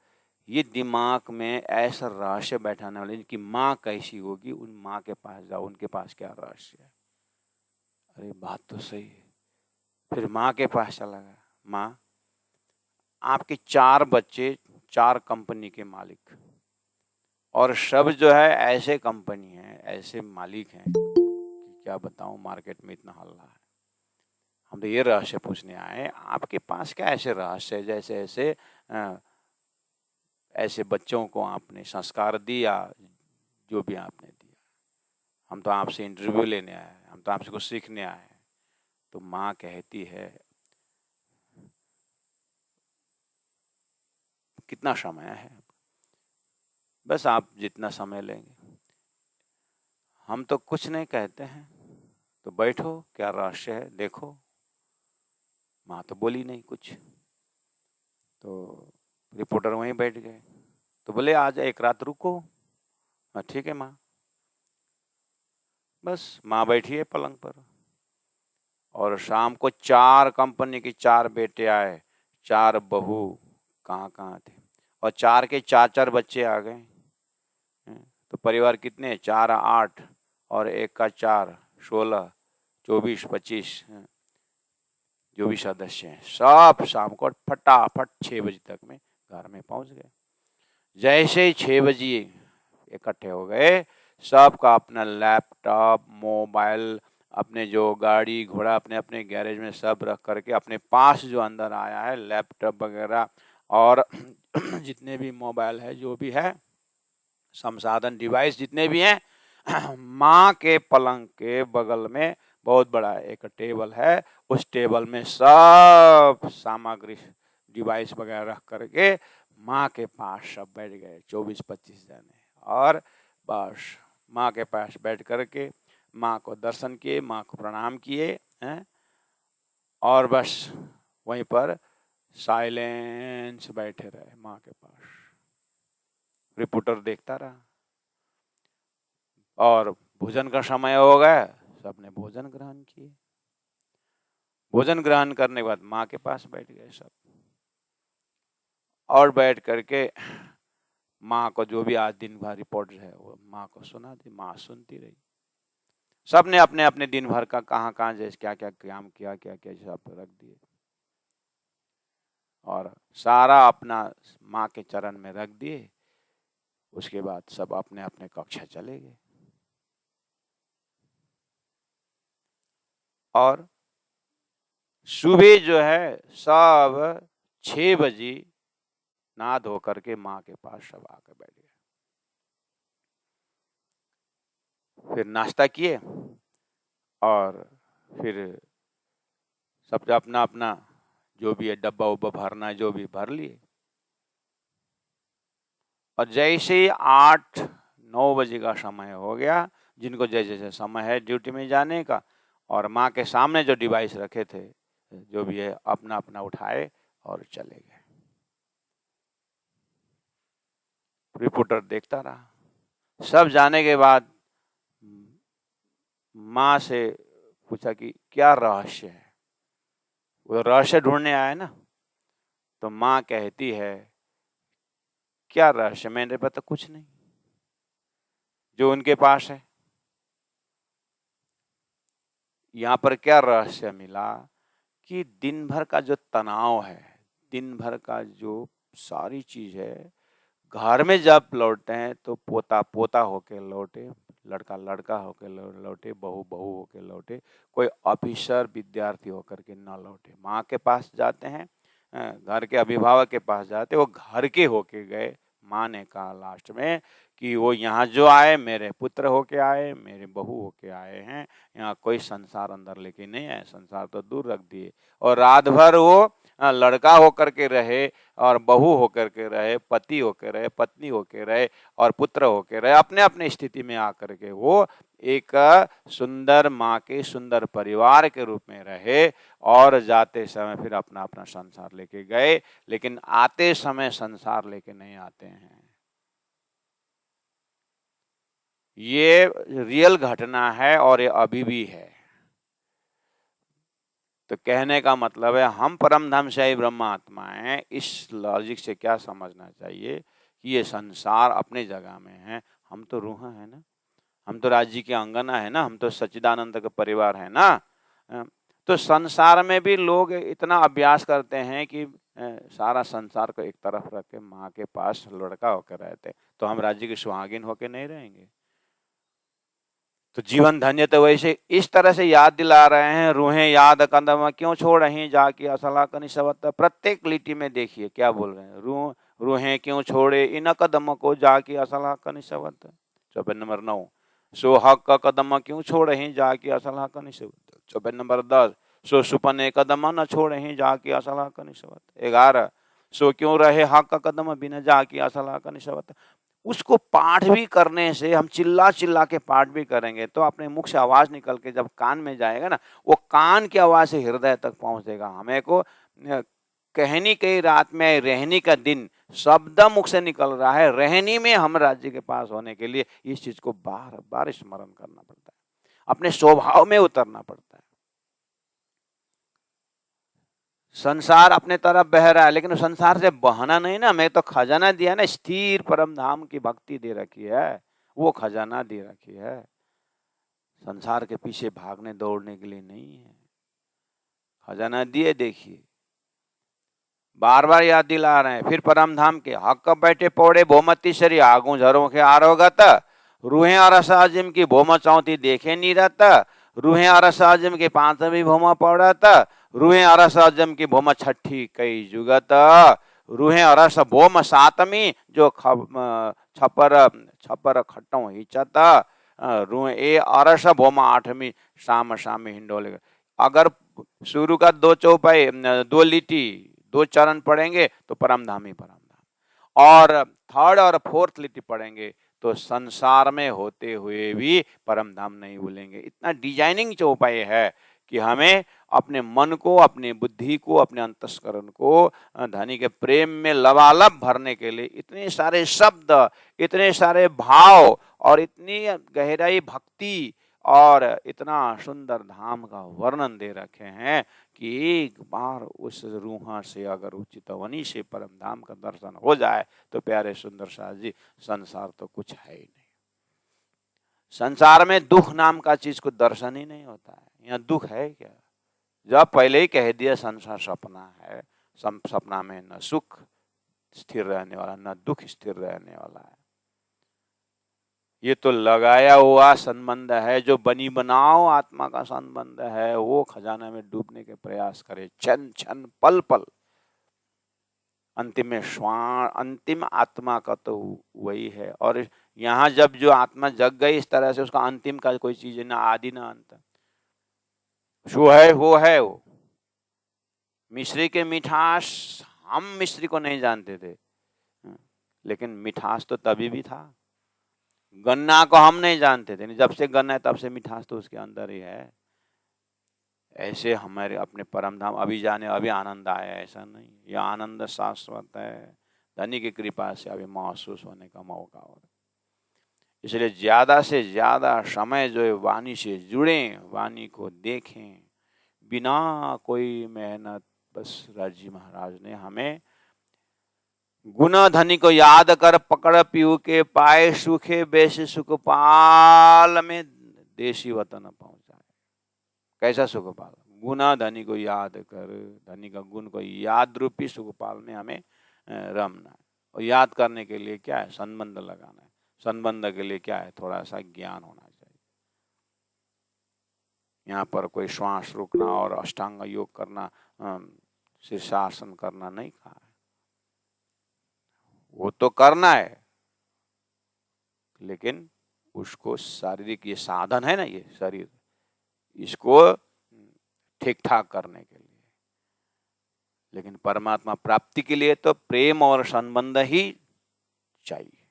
ये दिमाग में ऐसा रहस्य बैठाने वाले इनकी माँ कैसी होगी, उन माँ के पास जाओ, उनके पास क्या रहस्य है। अरे बात तो सही है। फिर माँ के पास चला गया, माँ आपके 4 बच्चे 4 कंपनी के मालिक, और सब जो है ऐसे कंपनी है, ऐसे मालिक हैं कि क्या बताऊं, मार्केट में इतना हल्ला है। हम तो ये रहस्य पूछने आए, आपके पास क्या ऐसे रहस्य है जैसे ऐसे ऐसे बच्चों को आपने संस्कार दिया, जो भी आपने दिया। हम तो आपसे इंटरव्यू लेने आए हैं, हम तो आपसे कुछ सीखने आए हैं। तो माँ कहती है कितना समय है, बस आप जितना समय लेंगे। हम तो कुछ नहीं कहते हैं, तो बैठो, क्या रहस्य है देखो। माँ तो बोली नहीं कुछ, तो रिपोर्टर वहीं बैठ गए। तो बोले आज एक रात रुको। हाँ ठीक है माँ। बस माँ बैठी है पलंग पर, और शाम को 4 कंपनी की 4 बेटे आए, 4 बहू कहाँ थे, और 4 के 4 बच्चे आ गए। तो परिवार कितने, 4 8 और 1 का 4 16 24 25 जो भी सदस्य हैं सब शाम को फटाफट 6 बजे तक में घर में पहुंच गए। जैसे ही 6 बजे इकट्ठे हो गए, सबका अपना लैपटॉप मोबाइल अपने जो गाड़ी घोड़ा अपने अपने गैरेज में सब रख करके अपने पास जो अंदर आया है लैपटॉप वगैरह और जितने भी मोबाइल है जो भी है संसाधन डिवाइस जितने भी हैं माँ के पलंग के बगल में बहुत बड़ा एक टेबल है, उस टेबल में सब सामग्री डिवाइस वगैरह रख करके माँ के पास सब बैठ गए 24-25 जने। और बस माँ के पास बैठ करके माँ को दर्शन किए, माँ को प्रणाम किए हैं, और बस वहीं पर साइलेंस बैठे रहे माँ के पास। रिपोर्टर देखता रहा, और भोजन का समय हो गया, सबने भोजन ग्रहण किए। भोजन ग्रहण करने के बाद माँ के पास बैठ गए सब, और बैठ करके माँ को जो भी आज दिन भर रिपोर्ट है वो माँ को सुना दी। माँ सुनती रही। सबने अपने अपने दिन भर का कहाँ जैसे क्या क्या काम किया, क्या क्या सब रख दिए, और सारा अपना माँ के चरण में रख दिए। उसके बाद सब अपने अपने कक्षा चले गए। और सुबह जो है सब 6 बजे नहा धो करके माँ के पास सब आकर बैठ गए। फिर नाश्ता किए, और फिर सब अपना अपना जो भी है डब्बा उब्बा भरना है जो भी भर लिए। और जैसे ही 8-9 बजे का समय हो गया, जिनको जैसे जैसे समय है ड्यूटी में जाने का, और माँ के सामने जो डिवाइस रखे थे जो भी है अपना अपना उठाए और चले गए। रिपोर्टर देखता रहा। सब जाने के बाद माँ से पूछा कि क्या रहस्य है। वो रहस्य ढूंढने आया ना, तो माँ कहती है क्या रहस्य, मैंने पता कुछ नहीं, जो उनके पास है। यहाँ पर क्या रहस्य मिला कि दिन भर का जो तनाव है, दिन भर का जो सारी चीज है, घर में जब लौटते हैं तो पोता पोता होके लौटे, लड़का लड़का होके लौटे, बहू बहू होके लौटे, कोई ऑफिसर विद्यार्थी होकर के ना लौटे। माँ के पास जाते हैं, घर के अभिभावक के पास जाते, वो घर के होके गए। माँ ने कहा लास्ट में कि वो यहाँ जो आए मेरे पुत्र होके आए, मेरे बहू होके आए हैं, यहाँ कोई संसार अंदर लेके नहीं आए, संसार तो दूर रख दिए। और रात भर वो लड़का होकर के रहे, और बहू होकर के रहे, पति होकर रहे, पत्नी होकर रहे, और पुत्र होकर रहे, अपने अपने स्थिति में आकर के वो एक सुंदर माँ के सुंदर परिवार के रूप में रहे, और जाते समय फिर अपना अपना संसार लेके गए, लेकिन आते समय संसार लेके नहीं आते हैं। ये रियल घटना है और ये अभी भी है। तो कहने का मतलब है हम परम धाम शाही ब्रह्म आत्माएं, इस लॉजिक से क्या समझना चाहिए कि ये संसार अपने जगह में है, हम तो रूह है ना, हम तो राज्य के अंगना है ना, हम तो सच्चिदानंद का परिवार है ना। तो संसार में भी लोग इतना अभ्यास करते हैं कि सारा संसार को एक तरफ रख के माँ के पास लड़का होकर रहते, तो हम राज्य के सुहागिन होकर नहीं रहेंगे। तो जीवन धन्य तो वैसे इस तरह से याद दिला रहे हैं, रूहें याद कदम क्यों छोड़ रही जाके असला कनी सबत। प्रत्येक लिटी में देखिए क्या बोल रहे हैं, रूहें क्यों छोड़े इन कदम को जाके असल हक निशवत। चौपाई नंबर 9, सो हक का कदम क्यों छोड़े हैं जाके असल हक निशवत। चौपाई नंबर 10, सो सुपने कदम न छोड़े हैं जाके असल हक निशवत। 11, सो क्यों रहे हक का कदम बिना जाके असल हक निशवत। उसको पाठ भी करने से, हम चिल्ला चिल्ला के पाठ भी करेंगे तो अपने मुख से आवाज निकल के जब कान में जाएगा ना, वो कान की आवाज से हृदय तक पहुंचेगा। हमें को कहनी कई रात में रहनी का दिन शब्द मुख से निकल रहा है, रहनी में हम राज्य के पास होने के लिए इस चीज को बार बार स्मरण करना पड़ता है, अपने स्वभाव में उतरना पड़ता है। संसार अपने तरफ बह रहा है, लेकिन संसार से बहना नहीं ना। मैं तो खजाना दिया ना, स्थिर परम धाम की भक्ति दे रखी है, वो खजाना दे रखी है। संसार के पीछे भागने दौड़ने के लिए नहीं है, खजाना दिए। देखिए बार बार याद दिला रहे हैं। फिर परम धाम के हक बैठे पौड़े भोमती शरी आगू झरों के आरोगत। रूहें अरस आजिम की भोम चौथी देखे नीरत। रूहें अरस आजिम के पांचवी भोम पौड़त। रूहें अरस आजम की भोम छठी कई जुगत। रूहें अरस भोम सातमी जो छपर छपर खट्टों हिचत। रूहें ए अरस भोम आठवीं शाम शाम हिंडोले। अगर शुरू का 2 चौपाई 2 लिटी 2 चरण पढ़ेंगे तो परम धाम ही परम धाम, और 3rd और 4th लिटी पढ़ेंगे तो संसार में होते हुए भी परम धाम नहीं भूलेंगे। इतना डिजाइनिंग चौपाई है कि हमें अपने मन को, अपनी बुद्धि को, अपने अंतस्करण को धनी के प्रेम में लबालब भरने के लिए इतने सारे शब्द, इतने सारे भाव और इतनी गहराई भक्ति और इतना सुंदर धाम का वर्णन दे रखे हैं कि एक बार उस रूह से अगर उचितवनी से परम धाम का दर्शन हो जाए तो प्यारे सुंदर साथ जी, संसार तो कुछ है ही नहीं। संसार में दुख नाम का चीज को दर्शन ही नहीं होता है। यहाँ दुख है क्या? जब पहले ही कह दिया संसार सपना है, सपना में न सुख स्थिर रहने वाला, न दुख स्थिर रहने वाला है। ये तो लगाया हुआ संबंध है, जो बनी बनाओ आत्मा का संबंध है, वो खजाना में डूबने के प्रयास करे क्षण क्षण पल पल। अंतिम में श्वान, अंतिम आत्मा का तो वही है। और यहाँ जब जो आत्मा जग गई इस तरह से, उसका अंतिम का कोई चीज है ना आदि ना अंत, जो है वो है। वो मिश्री के मिठास, हम मिश्री को नहीं जानते थे, लेकिन मिठास तो तभी भी था। गन्ना को हम नहीं जानते थे, जब से गन्ना है तब से मिठास तो उसके अंदर ही है। ऐसे हमारे अपने परम धाम अभी जाने अभी आनंद आया, ऐसा नहीं। यह आनंद शाश्वत है, धनी की कृपा से अभी महसूस होने का मौका हो रहा है। इसलिए ज्यादा से ज्यादा समय जो है वाणी से जुड़े, वाणी को देखें बिना कोई मेहनत। बस राजी महाराज ने हमें गुण धनी को याद कर पकड़ पीऊ के पाए सूखे बेस सुखपाल में देशी वतन पहुंचाए। कैसा सुखपाल? गुना धनी को याद कर, धनी का गुण को याद रूपी सुखपाल में हमें रमना है। और याद करने के लिए क्या है? संबंध लगाना है। संबंध के लिए क्या है? थोड़ा सा ज्ञान होना चाहिए। यहाँ पर कोई श्वास रोकना और अष्टांग योग करना, शीर्षासन करना नहीं कहा है। वो तो करना है, लेकिन उसको शारीरिक, ये साधन है ना, ये शरीर, इसको ठीक ठाक करने के लिए। लेकिन परमात्मा प्राप्ति के लिए तो प्रेम और संबंध ही चाहिए।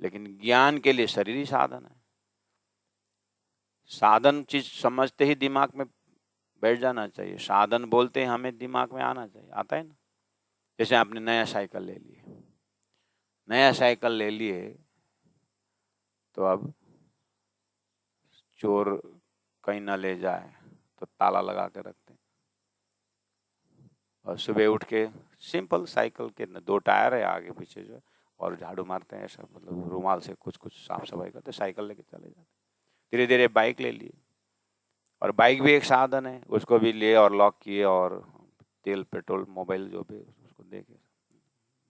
लेकिन ज्ञान के लिए शरीर ही साधन है। साधन चीज समझते ही दिमाग में बैठ जाना चाहिए। साधन बोलते ही हमें दिमाग में आना चाहिए, आता है ना। जैसे आपने नया साइकिल ले लिए, नया साइकिल ले लिए तो अब चोर कहीं ना ले जाए तो ताला लगा के रखते हैं। और सुबह उठ के सिंपल साइकिल के 2 टायर है आगे पीछे जो, और झाड़ू मारते हैं ऐसा, मतलब रुमाल से कुछ कुछ साफ सफाई करते, साइकिल लेके चले जाते। धीरे धीरे बाइक ले लिए, और बाइक भी एक साधन है, उसको भी लिए और लॉक किए, और तेल पेट्रोल मोबाइल जो भी उसको देखे,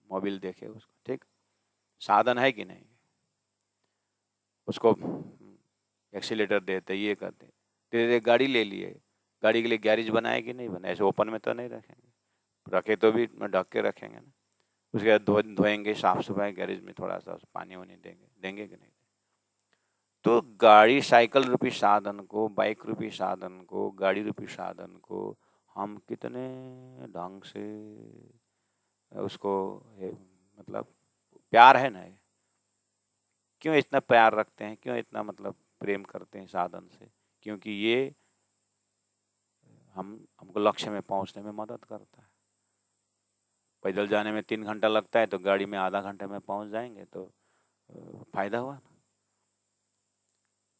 मोबाइल देखे उसको, ठीक साधन है कि नहीं। उसको एक्सीलेटर देते, ये करते। धीरे धीरे गाड़ी ले लिए, गाड़ी के लिए गैरेज बनाए कि नहीं बनाए? ऐसे ओपन में तो नहीं रखेंगे, रखे तो भी ढक के रखेंगे ना। उसके बाद धोएंगे, साफ सफाई, गैरेज में थोड़ा सा पानी वानी देंगे कि नहीं। तो गाड़ी, साइकिल रूपी साधन को, बाइक रूपी साधन को, गाड़ी रूपी साधन को हम कितने ढंग से उसको मतलब प्यार है ना, क्यों इतना प्यार रखते हैं, क्यों इतना मतलब प्रेम करते हैं साधन से? क्योंकि ये हमको लक्ष्य में पहुंचने में मदद करता है। पैदल जाने में 3 घंटा लगता है तो गाड़ी में आधा घंटे में पहुंच जाएंगे, तो फायदा हुआ ना।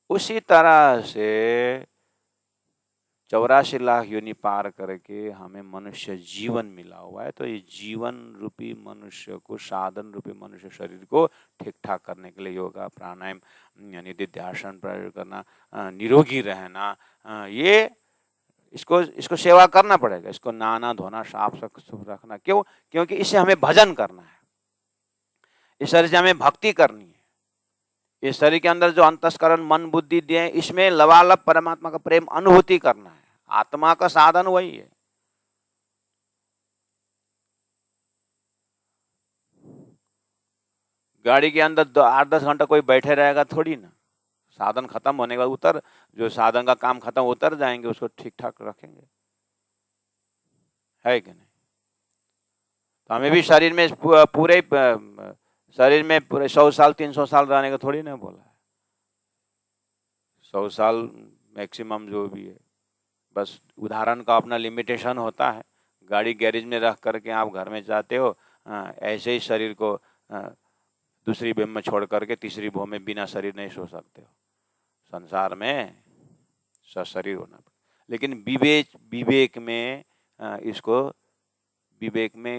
उसी तरह से 84 लाख योनि पार करके हमें मनुष्य जीवन मिला हुआ है। तो ये जीवन रूपी मनुष्य को, साधन रूपी मनुष्य शरीर को ठीक ठाक करने के लिए योगा, प्राणायाम यानी ध्यान प्रयोग करना, निरोगी रहना, ये इसको सेवा करना पड़ेगा। इसको नहाना धोना, साफ रखना। क्यों? क्योंकि इससे हमें भजन करना है, इस शरीर से हमें भक्ति करनी है। इस शरीर के अंदर जो अंतस्करण, मन, बुद्धि दिए, इसमें लबालब परमात्मा का प्रेम अनुभूति करना है। आत्मा का साधन वही है। गाड़ी के अंदर 8-10 घंटा कोई बैठे रहेगा थोड़ी ना। साधन खत्म होने के बाद जो साधन का काम खत्म, उतर जाएंगे, उसको ठीक ठाक रखेंगे, है कि नहीं? तो हमें भी शरीर में पूरे शरीर में पूरे 100 साल 300 साल रहने का थोड़ी ना बोला है। 100 साल मैक्सिमम जो भी है, बस उदाहरण का अपना लिमिटेशन होता है। गाड़ी गैरेज में रख करके आप घर में जाते हो, ऐसे ही शरीर को दूसरी भूमि में छोड़ करके तीसरी भूमि में बिना शरीर नहीं सो सकते हो। संसार में सशरीर होना पड़ता। लेकिन विवेक में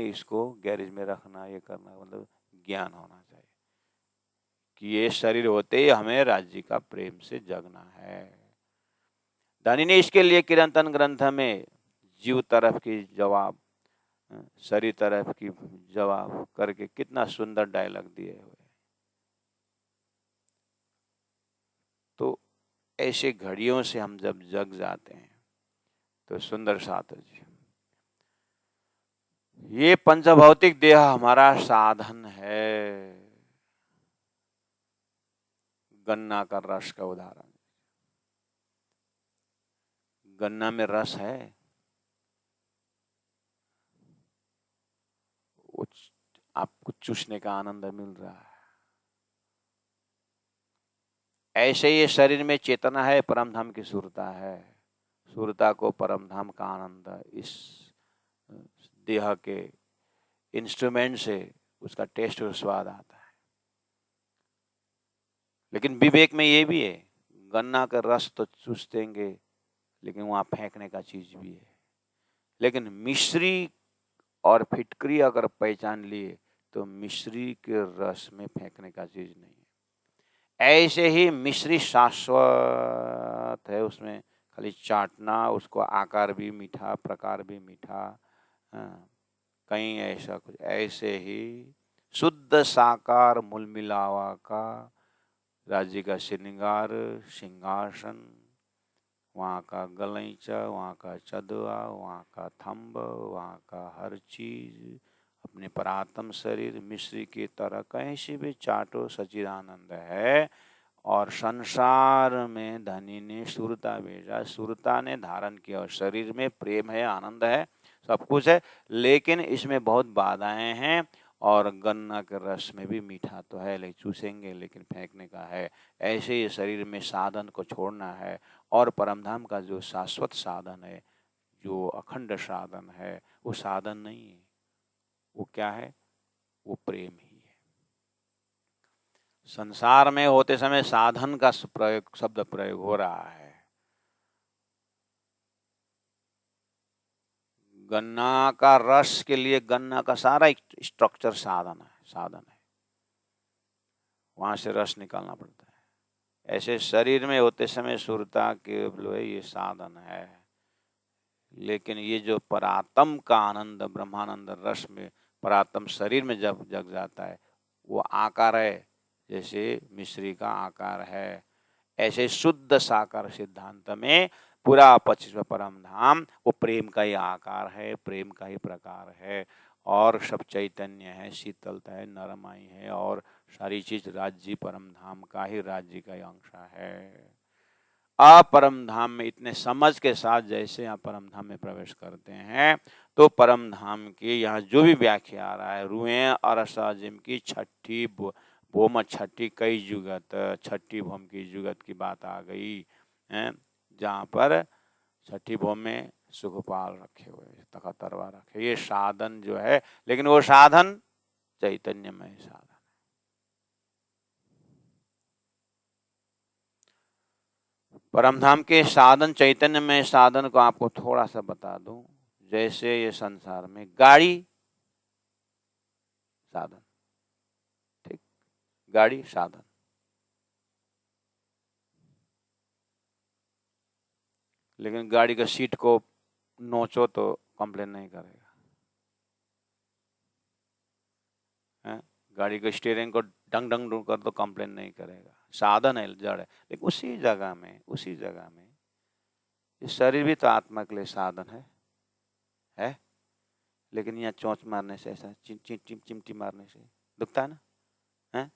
इसको गैरेज में रखना, ये करना, मतलब ज्ञान होना चाहिए कि ये शरीर होते ही हमें राज्य का प्रेम से जगना है। दानी ने इसके लिए कीर्तन ग्रंथ में जीव तरफ की जवाब, शरीर तरफ की जवाब करके कितना सुंदर डायलॉग दिए हुए। तो ऐसे घड़ियों से हम जब जग जाते हैं तो सुंदर साधु जी, ये पंचभौतिक देह हमारा साधन है। गन्ना का रस का उदाहरण, गन्ना में रस है, आपको चूसने का आनंद मिल रहा है। ऐसे ये शरीर में चेतना है, परम धाम की सुरता है। सुरता को परम धाम का आनंद इस देह के इंस्ट्रूमेंट से उसका टेस्ट और स्वाद आता है। लेकिन विवेक में ये भी है, गन्ना का रस तो चूस देंगे, लेकिन वहां फेंकने का चीज भी है। लेकिन मिश्री और फिटकरी अगर पहचान लिए तो मिश्री के रस में फेंकने का चीज नहीं है। ऐसे ही मिश्री शाश्वत है, उसमें खाली चाटना, उसको आकार भी मीठा, प्रकार भी मीठा, कहीं ऐसा कुछ। ऐसे ही शुद्ध साकार मूल मिलावा का राज्य का श्रृंगार, सिंहासन, वहाँ का गलैचा, वहाँ का चदवा, वहाँ का थंब, वहाँ का हर चीज अपने परात्म शरीर मिश्री की तरह कहीं से भी चाटो सच्चिदानंद है। और संसार में धनी ने सुरता भेजा, सुरता ने धारण किया, शरीर में प्रेम है, आनंद है, सब कुछ है, लेकिन इसमें बहुत बाधाएं हैं। और गन्ना के रस में भी मीठा तो है, लेकिन चूसेंगे, लेकिन फेंकने का है। ऐसे ही शरीर में साधन को छोड़ना है और परमधाम का जो शाश्वत साधन है, जो अखंड साधन है, वो साधन नहीं है, वो क्या है? वो प्रेम ही है। संसार में होते समय साधन का शब्द प्रयोग हो रहा है। गन्ना का रस के लिए गन्ना का सारा स्ट्रक्चर साधन है, वहां से रस निकालना पड़ता है। ऐसे शरीर में होते समय सुरता केवल ये साधन है, लेकिन ये जो परात्म का आनंद, ब्रह्मानंद रस में परात्म शरीर में जब जग जाता है, वो आकार है, जैसे मिश्री का आकार है। ऐसे शुद्ध साकार सिद्धांत में पूरा 25वां परम धाम वो प्रेम का ही आकार है, प्रेम का ही प्रकार है। और सब चैतन्य है, शीतलता है, नरमाई है, और सारी चीज राज्य परम धाम का ही राज्य का अंश है। आप परम धाम में इतने समझ के साथ जैसे आप परम धाम में प्रवेश करते हैं तो परम धाम की यहाँ जो भी व्याख्या आ रहा है, रुएं अरसा जिम की छठी भूम, छठी कई जुगत, छठी भूम की जुगत की बात आ गई है, जहाँ पर छठी भूम में सुखपाल रखे हुए, तखतरवा रखे, ये साधन जो है, लेकिन वो साधन चैतन्यमय साधन। परमधाम के साधन चैतन्य में साधन को आपको थोड़ा सा बता दूं। जैसे ये संसार में गाड़ी साधन, ठीक, गाड़ी साधन, लेकिन गाड़ी का सीट को नोचो तो कंप्लेन नहीं करेगा, है? गाड़ी के स्टीयरिंग को डंग डंग डंग कर तो कंप्लेन नहीं करेगा, साधन है, जड़ है। लेकिन उसी जगह में ये शरीर भी तो आत्मा के लिए साधन है? लेकिन यहाँ चोंच मारने से, ऐसा चिमटी मारने से दुखता है ना, है?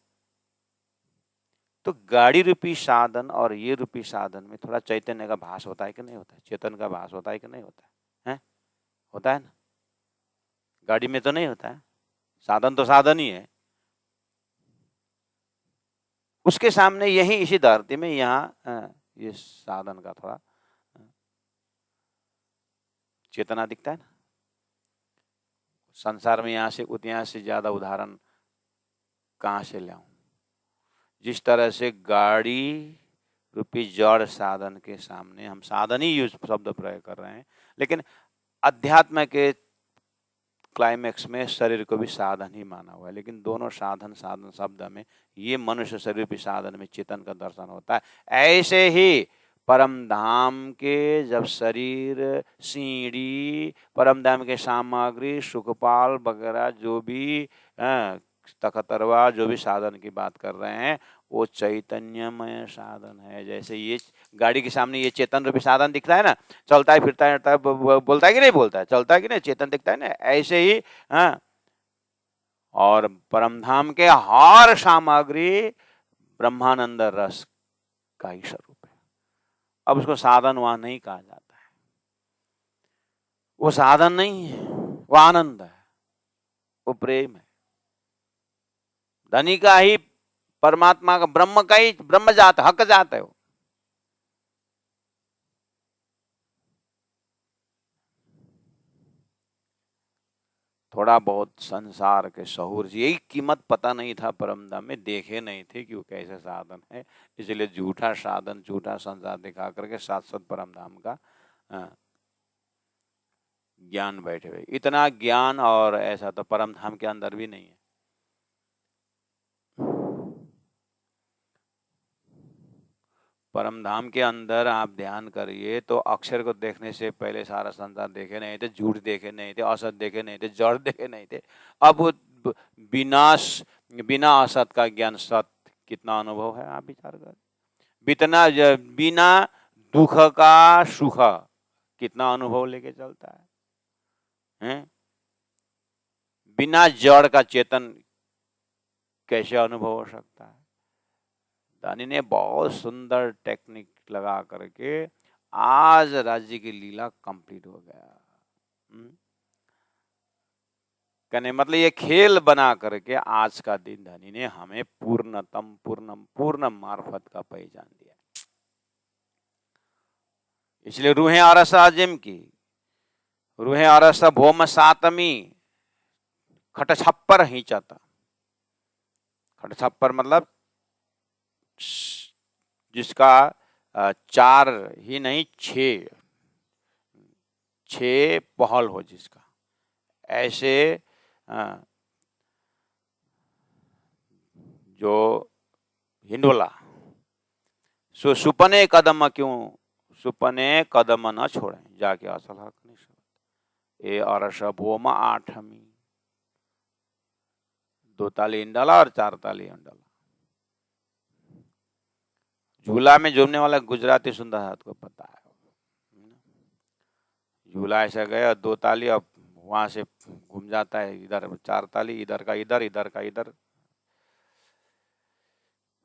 तो गाड़ी रूपी साधन और ये रूपी साधन में थोड़ा चैतन्य का भास होता है कि नहीं होता है? चेतन का भास होता है कि नहीं होता है? होता है ना? गाड़ी में तो नहीं होता है, साधन तो साधन ही है। उसके सामने यही इसी धरती में यहाँ ये साधन का थोड़ा चेतना दिखता है ना। संसार में यहाँ से ज्यादा उदाहरण कहाँ से लाऊं? जिस तरह से गाड़ी रूपी जड़ साधन के सामने, हम साधन ही यूज शब्द प्रयोग कर रहे हैं, लेकिन अध्यात्म के क्लाइमेक्स में शरीर को भी साधन ही माना हुआ है। लेकिन दोनों साधन शब्द में ये मनुष्य शरीर रूपी साधन में चेतन का दर्शन होता है। ऐसे ही परम धाम के जब शरीर, सीढ़ी, परम धाम के सामग्री, सुखपाल वगैरह जो भी तखतरवा जो भी साधन की बात कर रहे हैं वो चैतन्यमय साधन है। जैसे ये गाड़ी के सामने ये चेतन रूपी साधन दिखता है ना, चलता है, फिरता है, बोलता है कि नहीं बोलता है, चलता है कि नहीं, चेतन दिखता है ना, ऐसे ही और परमधाम के हर सामग्री ब्रह्मानंद रस का ही स्वरूप है। अब उसको साधन वहां नहीं कहा जाता है, वो साधन नहीं है, वो आनंद है, वो प्रेम है। धनी का ही, परमात्मा का, ब्रह्म का ही ब्रह्म जात, हक जात है वो। थोड़ा बहुत संसार के शहूर, यही कीमत पता नहीं था परमधाम में, देखे नहीं थे कि वो कैसे साधन है, इसलिए झूठा साधन, झूठा संसार दिखा करके शाश्वत परमधाम का ज्ञान बैठे हुए। इतना ज्ञान और ऐसा तो परमधाम के अंदर भी नहीं है। परमधाम के अंदर आप ध्यान करिए तो अक्षर को देखने से पहले सारा संसार देखे नहीं थे, झूठ देखे नहीं थे, असत देखे नहीं थे, जड़ देखे नहीं थे। अब विनाश, बिना असत का ज्ञान सत, कितना अनुभव है आप विचार कर। बिना दुख का सुख कितना अनुभव लेके चलता है? बिना जड़ का चेतन कैसे अनुभव हो सकता है? दानी ने बहुत सुंदर टेक्निक लगा करके आज राज्य की लीला कंप्लीट हो गया। कहने मतलब ये खेल बना करके आज का दिन धनी ने हमें पूर्ण मार्फत का पहचान दिया। इसलिए रूहें अरसा जिम की, रूहें अरसा भोम सातमी खट छप्पर ही चाहता। खट छप्पर मतलब जिसका 4 ही नहीं 6 पहल हो जिसका, ऐसे जो हिंडोला, सो सुपने कदम क्यों, सुपने कदम न छोड़े, जाके असल हक नहीं छोड़। ए अरस भोम आठमी, 2 ताली इंडला और 4 ताली इंडला। झूला में झूमने वाला गुजराती सुंदर हाथ को पता है। झूला ऐसा गया, 2 ताली, अब वहां से घूम जाता है, इधर 4 ताली, इधर का इधर, इधर का इधर।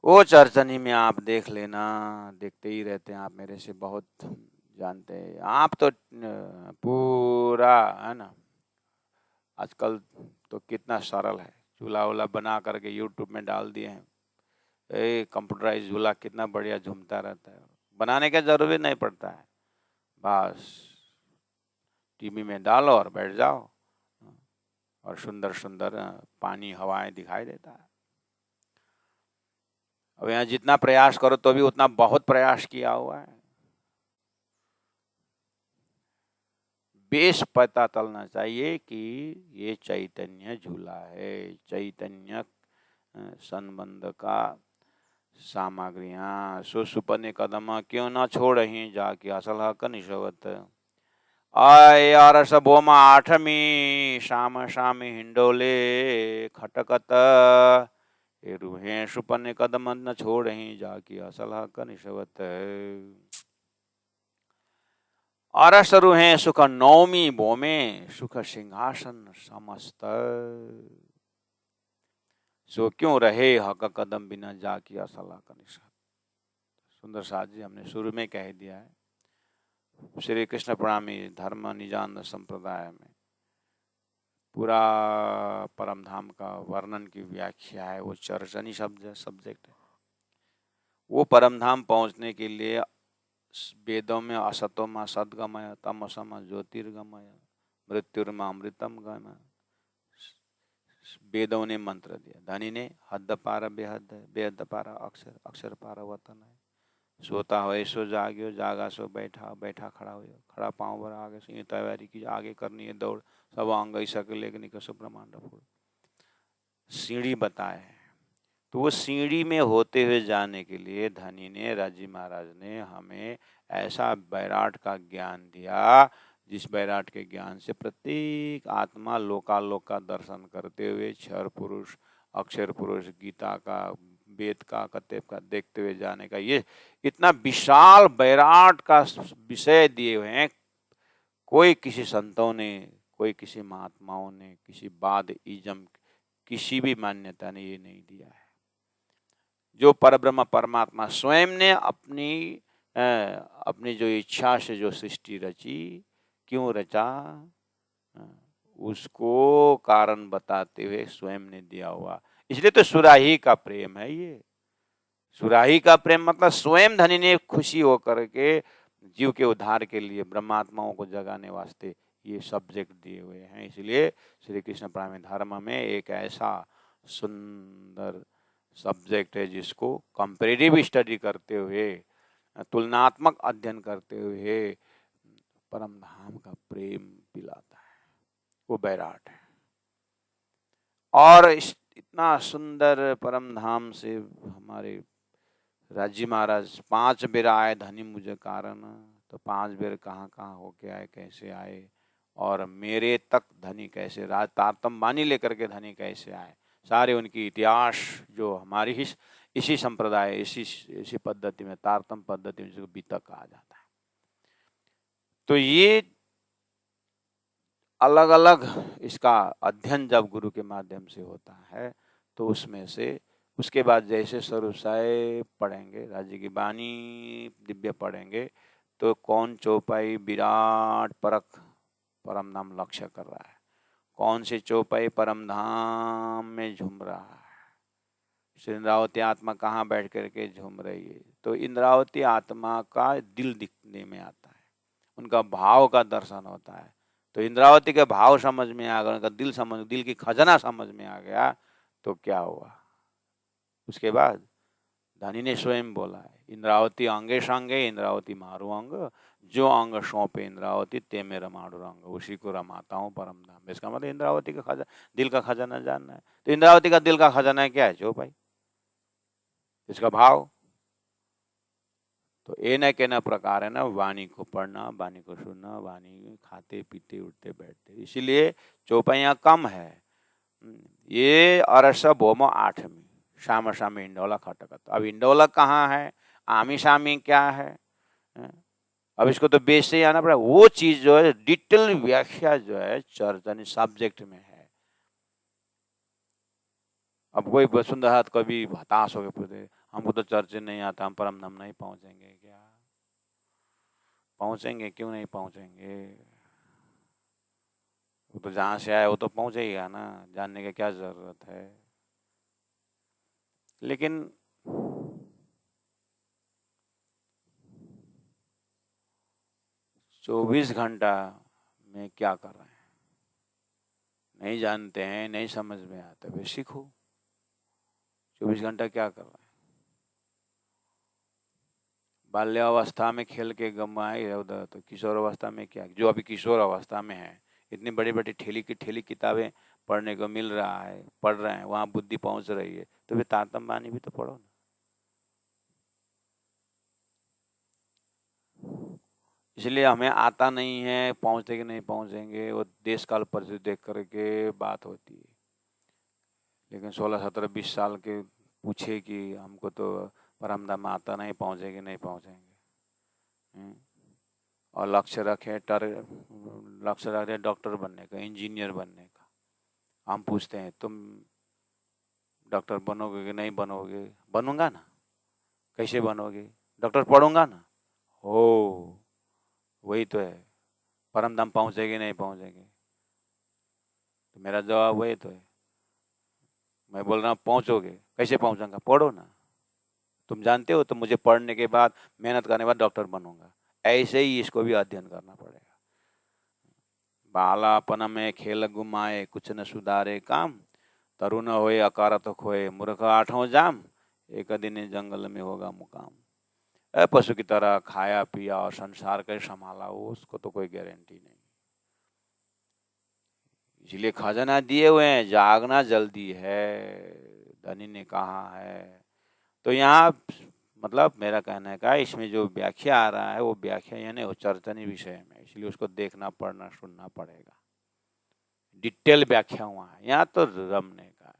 वो चरचनी में आप देख लेना, देखते ही रहते हैं आप, मेरे से बहुत जानते हैं आप तो पूरा, है ना। आजकल तो कितना सरल है, झूला वूला बना करके यूट्यूब में डाल दिए हैं। कंप्यूटराइज झूला कितना बढ़िया झूमता रहता है, बनाने का जरूरी नहीं पड़ता है, बस टीवी में डालो और बैठ जाओ और सुंदर सुंदर पानी हवाएं दिखाई देता है। अब यहाँ जितना प्रयास करो तो भी उतना बहुत प्रयास किया हुआ है। बेस पता चलना चाहिए कि ये चैतन्य झूला है, चैतन्य संबंध का सामग्रियां सुसुपने कदम क्यों न छोड़ही जाके असल हक निशवत। आय अरस बोमा आठमी शाम शामी हिंडोले खटकत रूहे सुपने कदम न छोड़ही जाके असल हक निशवत। अरस रूहे सुख नौमी बोमे सुख सिंहासन समस्त। सो क्यों रहे हक कदम बिना जाकी असला का निशा। सुंदर साथ जी हमने शुरू में कह दिया है, श्री कृष्ण प्रणमी धर्म निजान संप्रदाय में पूरा परम धाम का वर्णन की व्याख्या है, वो चर्चनी शब्द सब्जेक्ट है। वो परम धाम पहुंचने के लिए वेदों में असतोमा सदगमय, तमसम ज्योतिर्गमय, मृत्युर्मा अमृतम गमय, वेदों ने मंत्र दिया। धनी ने हद पार बेहद है, बेहद पार अक्षर, अक्षर पार वतन है। सोता हो सो जाग्यो, जागा सो बैठा, बैठा खड़ा हो, खड़ा पाँव भर आगे से तैयारी की, आगे करनी है दौड़, सब अंग ऐसा के लेके निकल सो ब्रह्मांड फूल। सीढ़ी बताए, तो वो सीढ़ी में होते हुए जाने के लिए धनी ने, राजी महाराज ने हमें ऐसा बैराट का ज्ञान दिया, जिस बैराट के ज्ञान से प्रत्येक आत्मा लोकालोक का दर्शन करते हुए क्षर पुरुष, अक्षर पुरुष, गीता का, वेद का, कतेब का देखते हुए जाने का, ये इतना विशाल बैराट का विषय दिए हुए हैं। कोई किसी संतों ने, कोई किसी महात्माओं ने, किसी बाद इजम, किसी भी मान्यता ने ये नहीं दिया है। जो परब्रह्म परमात्मा स्वयं ने अपनी जो इच्छा से जो सृष्टि रची, क्यों रचा, उसको कारण बताते हुए स्वयं ने दिया हुआ। इसलिए तो सुराही का प्रेम है ये। सुराही का प्रेम मतलब स्वयं धनी ने खुशी होकर के जीव के उद्धार के लिए, ब्रह्मात्माओं को जगाने वास्ते ये सब्जेक्ट दिए हुए हैं। इसलिए श्री कृष्ण प्रेम धर्म में एक ऐसा सुंदर सब्जेक्ट है जिसको कंपैरेटिव स्टडी करते हुए, तुलनात्मक अध्ययन करते हुए परम धाम का प्रेम पिलाता है, वो बैराट है। और इतना सुंदर परम धाम से हमारे राजी महाराज 5 बेर आए धनी मुझे कारण, तो 5 बेर कहाँ कहाँ होके आए, कैसे आए, और मेरे तक धनी कैसे, राज तारतम बानी लेकर के धनी कैसे आए, सारे उनकी इतिहास जो हमारी इसी संप्रदाय, इसी पद्धति में, तारतम पद्धति में, जिसको बीतक कहा जाता है। तो ये अलग अलग इसका अध्ययन जब गुरु के माध्यम से होता है, तो उसमें से उसके बाद जैसे सरुसाई पढ़ेंगे, राज्य की बानी दिव्य पढ़ेंगे, तो कौन चौपाई विराट परक परम नाम लक्ष्य कर रहा है, कौन सी चौपाई परम धाम में झूम रहा है, श्री इंद्रावती आत्मा कहाँ बैठ करके झूम रही है, तो इंद्रावती आत्मा का दिल दिखने में आता है, उनका भाव का दर्शन होता है। तो इंद्रावती के भाव समझ में आ गया, उनका दिल की खजाना समझ में आ गया, तो क्या हुआ, उसके बाद धनी ने स्वयं बोला है, इंद्रावती अंगे सांगे इंद्रावती मारू अंग, जो अंग सौंपे इंद्रावती ते में रमाड़ू रंग, उसी को रमाता हूँ परम धाम। इसका मतलब इंद्रावती का खजाना, दिल का खजाना जानना है। तो इंद्रावती का दिल का खजाना क्या है, जो भाई इसका भाव। तो ए न के न प्रकार है ना, वाणी को पढ़ना, वाणी को सुनना, वाणी खाते पीते उठते बैठते, इसीलिए चौपाइयाँ कम है। ये अरस भोमो 8वीं शाम शामी इंडोला खटकत। अब इंडोला कहाँ है, आमी शामी क्या है, अब इसको तो बेस से ही आना पड़ा। वो चीज जो है डिटेल व्याख्या जो है चर्चा सब्जेक्ट में है। अब कोई वसुंधरा कभी हताश हो गए पूछे हमको तो चर्च नहीं आता, हम परम धाम नहीं पहुंचेंगे क्या? पहुंचेंगे, क्यों नहीं पहुंचेंगे? वो तो जहां से आया वो तो पहुंचेगा ना, जानने की क्या जरूरत है। लेकिन 24 घंटा में क्या कर रहे हैं नहीं जानते हैं, नहीं समझ में आता, वे सीखो। 24 घंटा क्या कर रहे हैं? बाल्यावस्था में खेल के गंवाए उधर, तो किशोर अवस्था में क्या, जो अभी किशोर अवस्था में है इतनी बड़ी बड़ी ठेली किताबें पढ़ने को मिल रहा है, पढ़ रहे हैं, वहां बुद्धि पहुंच रही है, तो फिर तारतम बानी भी तो पढ़ो ना। इसलिए हमें आता नहीं है, पहुंचते कि नहीं पहुंचेंगे वो देश काल परिस्थिति देख करके बात होती है। लेकिन 16, 17, 20 साल के पूछे कि हमको तो परमधाम आता नहीं, पहुंचेंगे नहीं पहुंचेंगे, और लक्ष्य रखे डॉक्टर बनने का, इंजीनियर बनने का। हम पूछते हैं तुम डॉक्टर बनोगे कि नहीं बनोगे? बनूंगा ना। कैसे बनोगे? डॉक्टर पढ़ूंगा ना। हो वही तो है, परमधाम पहुंचेंगे नहीं पहुंचेंगे? तो मेरा जवाब वही तो है। मैं बोल रहा हूँ पहुंचोगे, कैसे पहुंचूंगा? पढ़ो ना। तुम जानते हो तो मुझे पढ़ने के बाद, मेहनत करने के बाद डॉक्टर बनूंगा। ऐसे ही इसको भी अध्ययन करना पड़ेगा। बालापन में खेल गुमाए कुछ न सुधारे काम, तरुण होए अकारत खोए मूर्ख आठों जाम, एक दिन जंगल में होगा मुकाम। पशु की तरह खाया पिया और संसार का संभाला हो, उसको तो कोई गारंटी नहीं। इसलिए खजाना दिए हुए हैं, जागना जल्दी है, धनी ने कहा है। तो यहाँ मतलब मेरा कहने का इसमें जो व्याख्या आ रहा है वो व्याख्या यानी उच्चर्चनी विषय में, इसलिए उसको देखना पढ़ना सुनना पड़ेगा। डिटेल व्याख्या हुआ है, यहाँ तो रमने का है।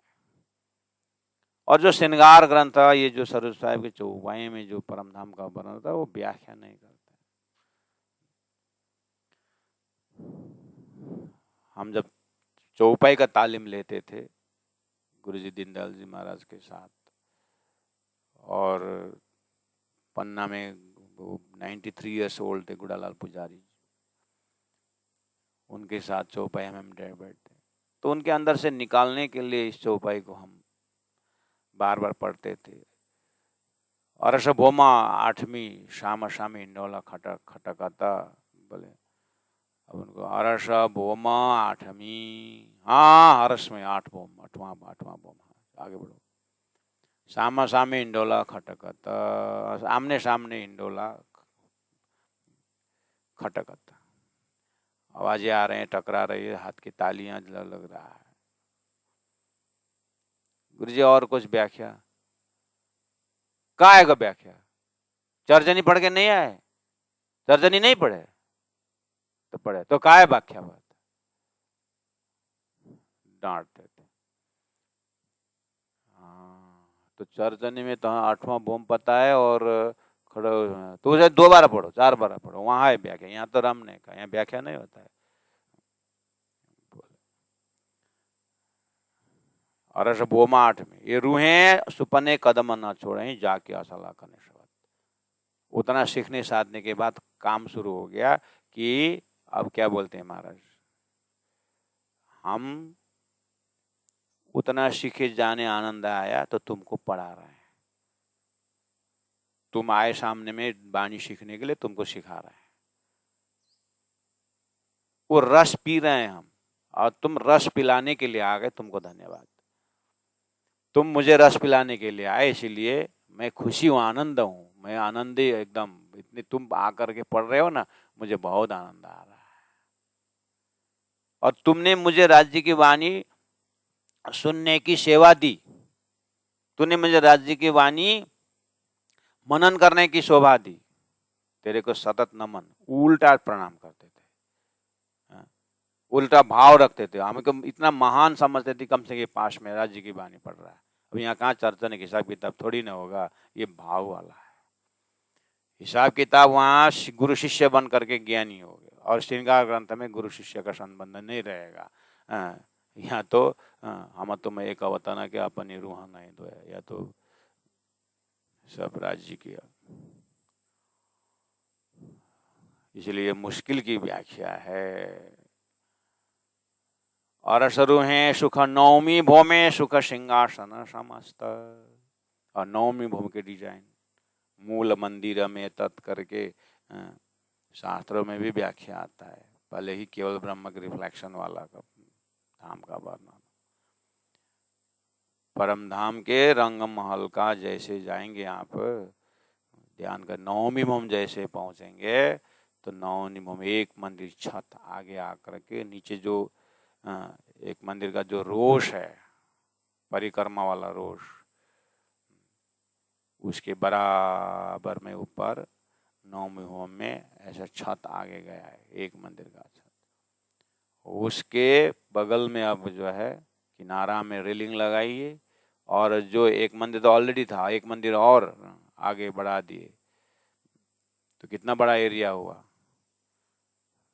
और जो श्रृंगार ग्रंथ है, ये जो सरोज साहिब के चौपाई में जो परमधाम का वर्णन होता है वो व्याख्या नहीं करता। हम जब चौपाई का तालीम लेते थे गुरुजी दीनदयाल जी महाराज के साथ, और पन्ना में वो 93 ईयर्स ओल्ड थे गुड़ालाल पुजारी, उनके साथ चौपाई हम बैठते, तो उनके अंदर से निकालने के लिए इस चौपाई को हम बार बार पढ़ते थे। अरस भोमा आठवीं श्याम श्यामी इंडोला खटक खटकता, बोले अब उनको अरस भोमा आठवीं, हाँ हरस में 8 भोम, आठवां भोम, आगे बढ़ो। सामा सामी इंडोला खटकत, आमने सामने इंडोला खटकत, आवाजें आ रहे हैं, टकरा रही है, हाथ की तालियां लग रहा है। गुरुजी और कुछ व्याख्या? काय का व्याख्या? चर्जनी पढ़ के नहीं आए? चर्जनी नहीं पढ़े तो पढ़े तो काय व्याख्या? बात डांटते थे। हाँ, तो चर्जनी में तो 8वां भोम पता है और खड़े तो उसे 2 बार पढ़ो, 4 बार पढ़ो, वहां है व्याख्या। यहाँ तो रमने का, यहाँ व्याख्या नहीं होता है। अरस बोमा 8 में, ये रूहें सुपने कदम न छोड़े जाके असला करने शब्द। उतना सीखने साधने के बाद काम शुरू हो गया कि अब क्या बोलते हैं महाराज, हम उतना सीखे जाने आनंद आया तो तुमको पढ़ा रहे हैं। तुम आए सामने में वाणी सीखने के लिए, तुमको सिखा रहे हैं। वो रस पी रहे हैं हम, और तुम रस पिलाने के लिए आ गए, तुमको धन्यवाद। तुम मुझे रस पिलाने के लिए आए, इसीलिए मैं खुशी हूँ, आनंद हूँ, मैं आनंदी एकदम। इतनी तुम आकर के पढ़ रहे हो ना, मुझे बहुत आनंद आ रहा है। और तुमने मुझे राज्य की वाणी सुनने की सेवा दी, तूने मुझे राज्य की वाणी मनन करने की शोभा दी। तेरे को सतत नमन, उल्टा प्रणाम करते थे, उल्टा भाव रखते थे। हमें इतना महान समझते थे, कम से कम पास में राज्य की वाणी पढ़ रहा है। अब यहाँ कहाँ चर्चा ने हिसाब किताब थोड़ी ना होगा, ये भाव वाला है। हिसाब किताब वहाँ गुरु शिष्य बन करके ज्ञानी हो गए, और श्रृंगार ग्रंथ में गुरु शिष्य का संबंध नहीं रहेगा। यहाँ तो हम तुम एक अवताना के अपनी रूह नहीं दो, या तो सब राज्य किया। इसलिए मुश्किल की व्याख्या है। और रूहें सुख नौमी भूमि सुख सिंहासन समस्त। और नौमी भूमि के डिजाइन मूल मंदिर में तत् करके शास्त्रों में भी व्याख्या आता है। पहले ही केवल ब्रह्म के रिफ्लेक्शन वाला का धाम का वर्णन। परम धाम के रंग महल का जैसे जाएंगे आप ध्यान कर, नौमी भूमि जैसे पहुंचेंगे तो नौमी भूमि एक मंदिर छत आगे आकर के नीचे जो एक मंदिर का जो रोष है, परिक्रमा वाला रोष, उसके बराबर में ऊपर नौमी भूमि में ऐसा छत आगे गया है, एक मंदिर का छत। उसके बगल में अब जो है किनारा में रेलिंग लगाइए, और जो एक मंदिर तो ऑलरेडी था, एक मंदिर और आगे बढ़ा दिए, तो कितना बड़ा एरिया हुआ।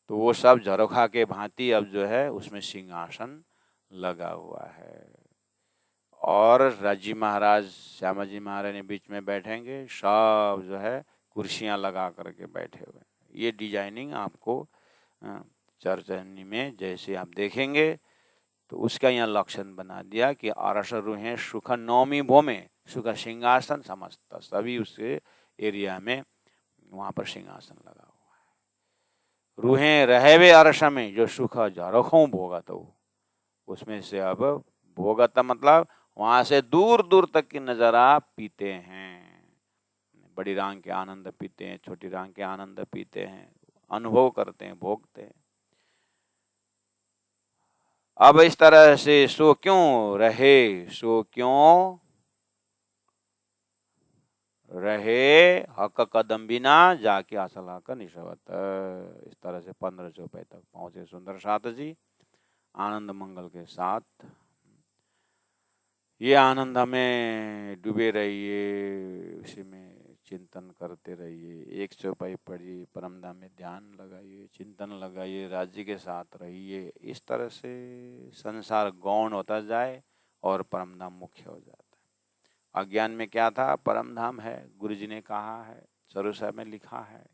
तो वो सब झरोखा के भांति अब जो है उसमें सिंहासन लगा हुआ है, और राजी महाराज श्यामा जी महाराज ने बीच में बैठेंगे, सब जो है कुर्सियां लगा करके बैठे हुए। ये डिजाइनिंग आपको चर्चनी में जैसे आप देखेंगे तो उसका यहाँ लक्षण बना दिया कि अरस रूहें सुख नौमी भूमि सुख सिंहासन समस्त, सभी उसके एरिया में वहां पर सिंहासन लगा हुआ है। रूहें रहेवे अरस में जो सुख झरोखों भोगत हो, उसमें से अब भोगत मतलब वहां से दूर दूर तक की नजारा पीते हैं। बड़ी रांग के आनंद पीते हैं, छोटी रांग के आनंद पीते हैं, अनुभव करते हैं, भोगते हैं। अब इस तरह से सो क्यों रहे हक कदम बिना जाके असल हक निशवत। इस तरह से 1500 तक पहुंचे सुंदर साथ जी आनंद मंगल के साथ। ये आनंद हमें डूबे रहिए, उसी में चिंतन करते रहिए। 100 पढ़िए, परमधाम में ध्यान लगाइए, चिंतन लगाइए, राज्य के साथ रहिए। इस तरह से संसार गौण होता जाए और परमधाम मुख्य हो जाता है। अज्ञान में क्या था, परमधाम है, गुरु जी ने कहा है, स्वरूप साहब में लिखा है।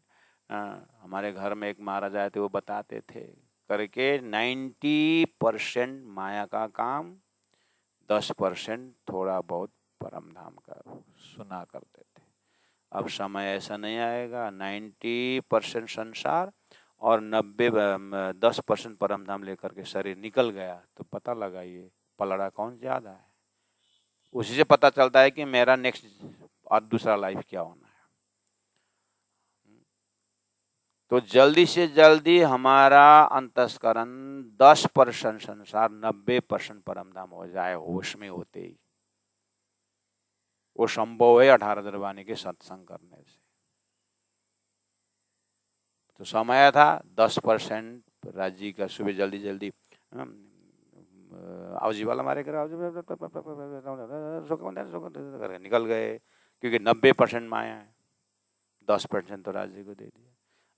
हमारे घर में एक महाराज आए थे, वो बताते थे करके 90% माया का काम, 10% थोड़ा बहुत परमधाम का सुना करते थे। अब समय ऐसा नहीं आएगा, 90% संसार और 10% परमधाम लेकर के शरीर निकल गया तो पता लगाइए पलड़ा कौन ज्यादा है। उसी से पता चलता है कि मेरा नेक्स्ट और दूसरा लाइफ क्या होना है। तो जल्दी से जल्दी हमारा अंतस्करण 10% संसार, 90% परमधाम हो जाए होश में होते ही। वो संभव है 18 दरबानी के सत्संग करने से। तो समय था 10% राज्य का, सुबह जल्दी जल्दी आवजी वाला मारे कर निकल गए, क्योंकि 90% माया है, 10% तो राज्य को दे दिया।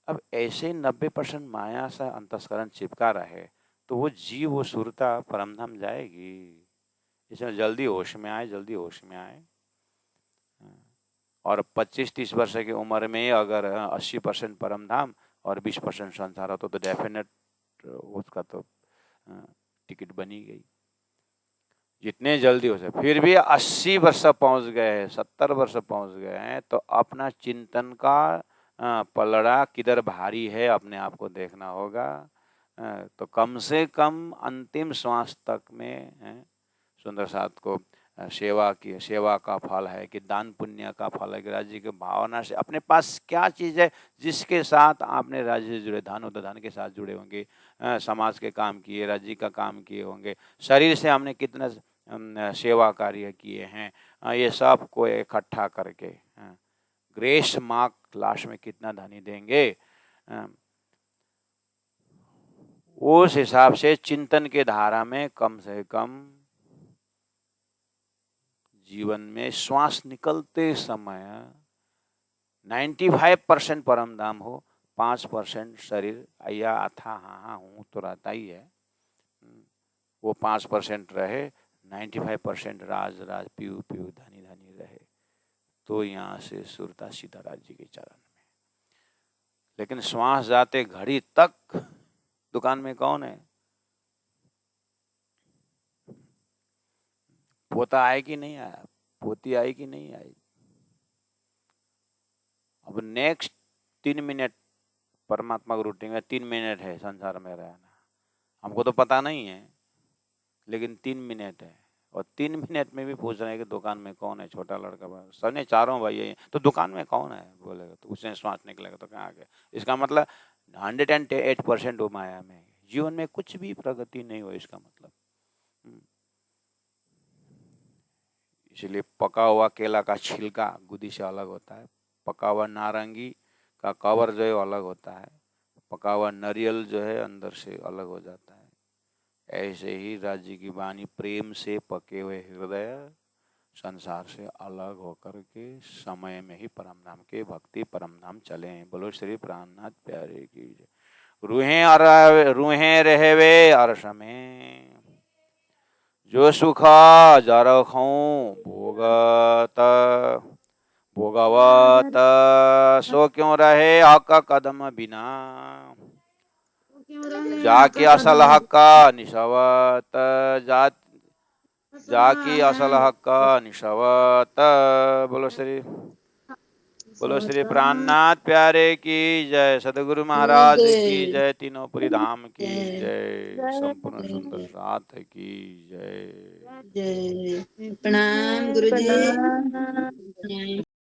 अब ऐसे 90% माया से अंतस्करण चिपका रहे तो वो जीव, वो सुरता परमधाम जाएगी। इसमें जल्दी होश में आए, जल्दी होश में आए। और 25-30 वर्ष की उम्र में अगर 80% परमधाम और 20% संसार हो तो डेफिनेट उसका तो टिकट बनी गई। जितने जल्दी हो सके, फिर भी 80 वर्ष पहुंच गए हैं, 70 वर्ष पहुंच गए हैं, तो अपना चिंतन का पलड़ा किधर भारी है अपने आप को देखना होगा। तो कम से कम अंतिम श्वास तक में सुंदर साथ को सेवा की, सेवा का फल है कि दान पुण्य का फल है कि राज्य की भावना से अपने पास क्या चीज़ है जिसके साथ आपने राज्य से जुड़े, धन होता धन के साथ जुड़े होंगे, समाज के काम किए, राज्य का काम किए होंगे, शरीर से हमने कितना सेवा कार्य किए हैं, ये सब को इकट्ठा करके ग्रेस मार्क लास्ट में कितना धनी देंगे, उस हिसाब से चिंतन के धारा में कम से कम जीवन में श्वास निकलते समय 95% परम धाम हो, 5% शरीर आया अथा हाँ हाँ हूँ तो रहता ही है, वो 5% रहे, 95% राज राज पीऊ पीऊ धनी धनी रहे, तो यहाँ से सुरता सीताराज जी के चरण में। लेकिन श्वास जाते घड़ी तक दुकान में कौन है? पोता आए कि नहीं आया, पोती आई कि नहीं आई। अब नेक्स्ट 3 मिनट परमात्मा की रूटीन में 3 मिनट है संसार में रहना, हमको तो पता नहीं है, लेकिन 3 मिनट है, और 3 मिनट में भी पूछ रहे हैं कि दुकान में कौन है, छोटा लड़का सने चारों भाई है, तो दुकान में कौन है बोलेगा, तो उसने श्वास निकलेगा तो कहाँ गया। इसका मतलब 108% वो माया में, जीवन में कुछ भी प्रगति नहीं हो, इसका मतलब। इसलिए पका हुआ केला का छिलका गुदी से अलग होता है, पका हुआ नारंगी का कवर जो है अलग होता है, पका हुआ नारियल जो है अंदर से अलग हो जाता है। ऐसे ही राज्य की वाणी प्रेम से पके हुए हृदय संसार से अलग होकर के समय में ही परम धाम के भक्ति परम धाम चले। बोलो श्री प्राणनाथ प्यारे की जय। रूहें रहवे अर्श में, जो सुख जरखूं भोगत भोगवत, सो क्यों रहे हक कदम बिना, जाकी असल हक निशवत, जाकी असल हक निशवत। बोलो श्री प्राणनाथ प्यारे की जय, सदगुरु महाराज की जय, तीनों पुरी धाम की जय, संपूर्ण सुंदर साथ की जय। जय। प्रणाम गुरुजी।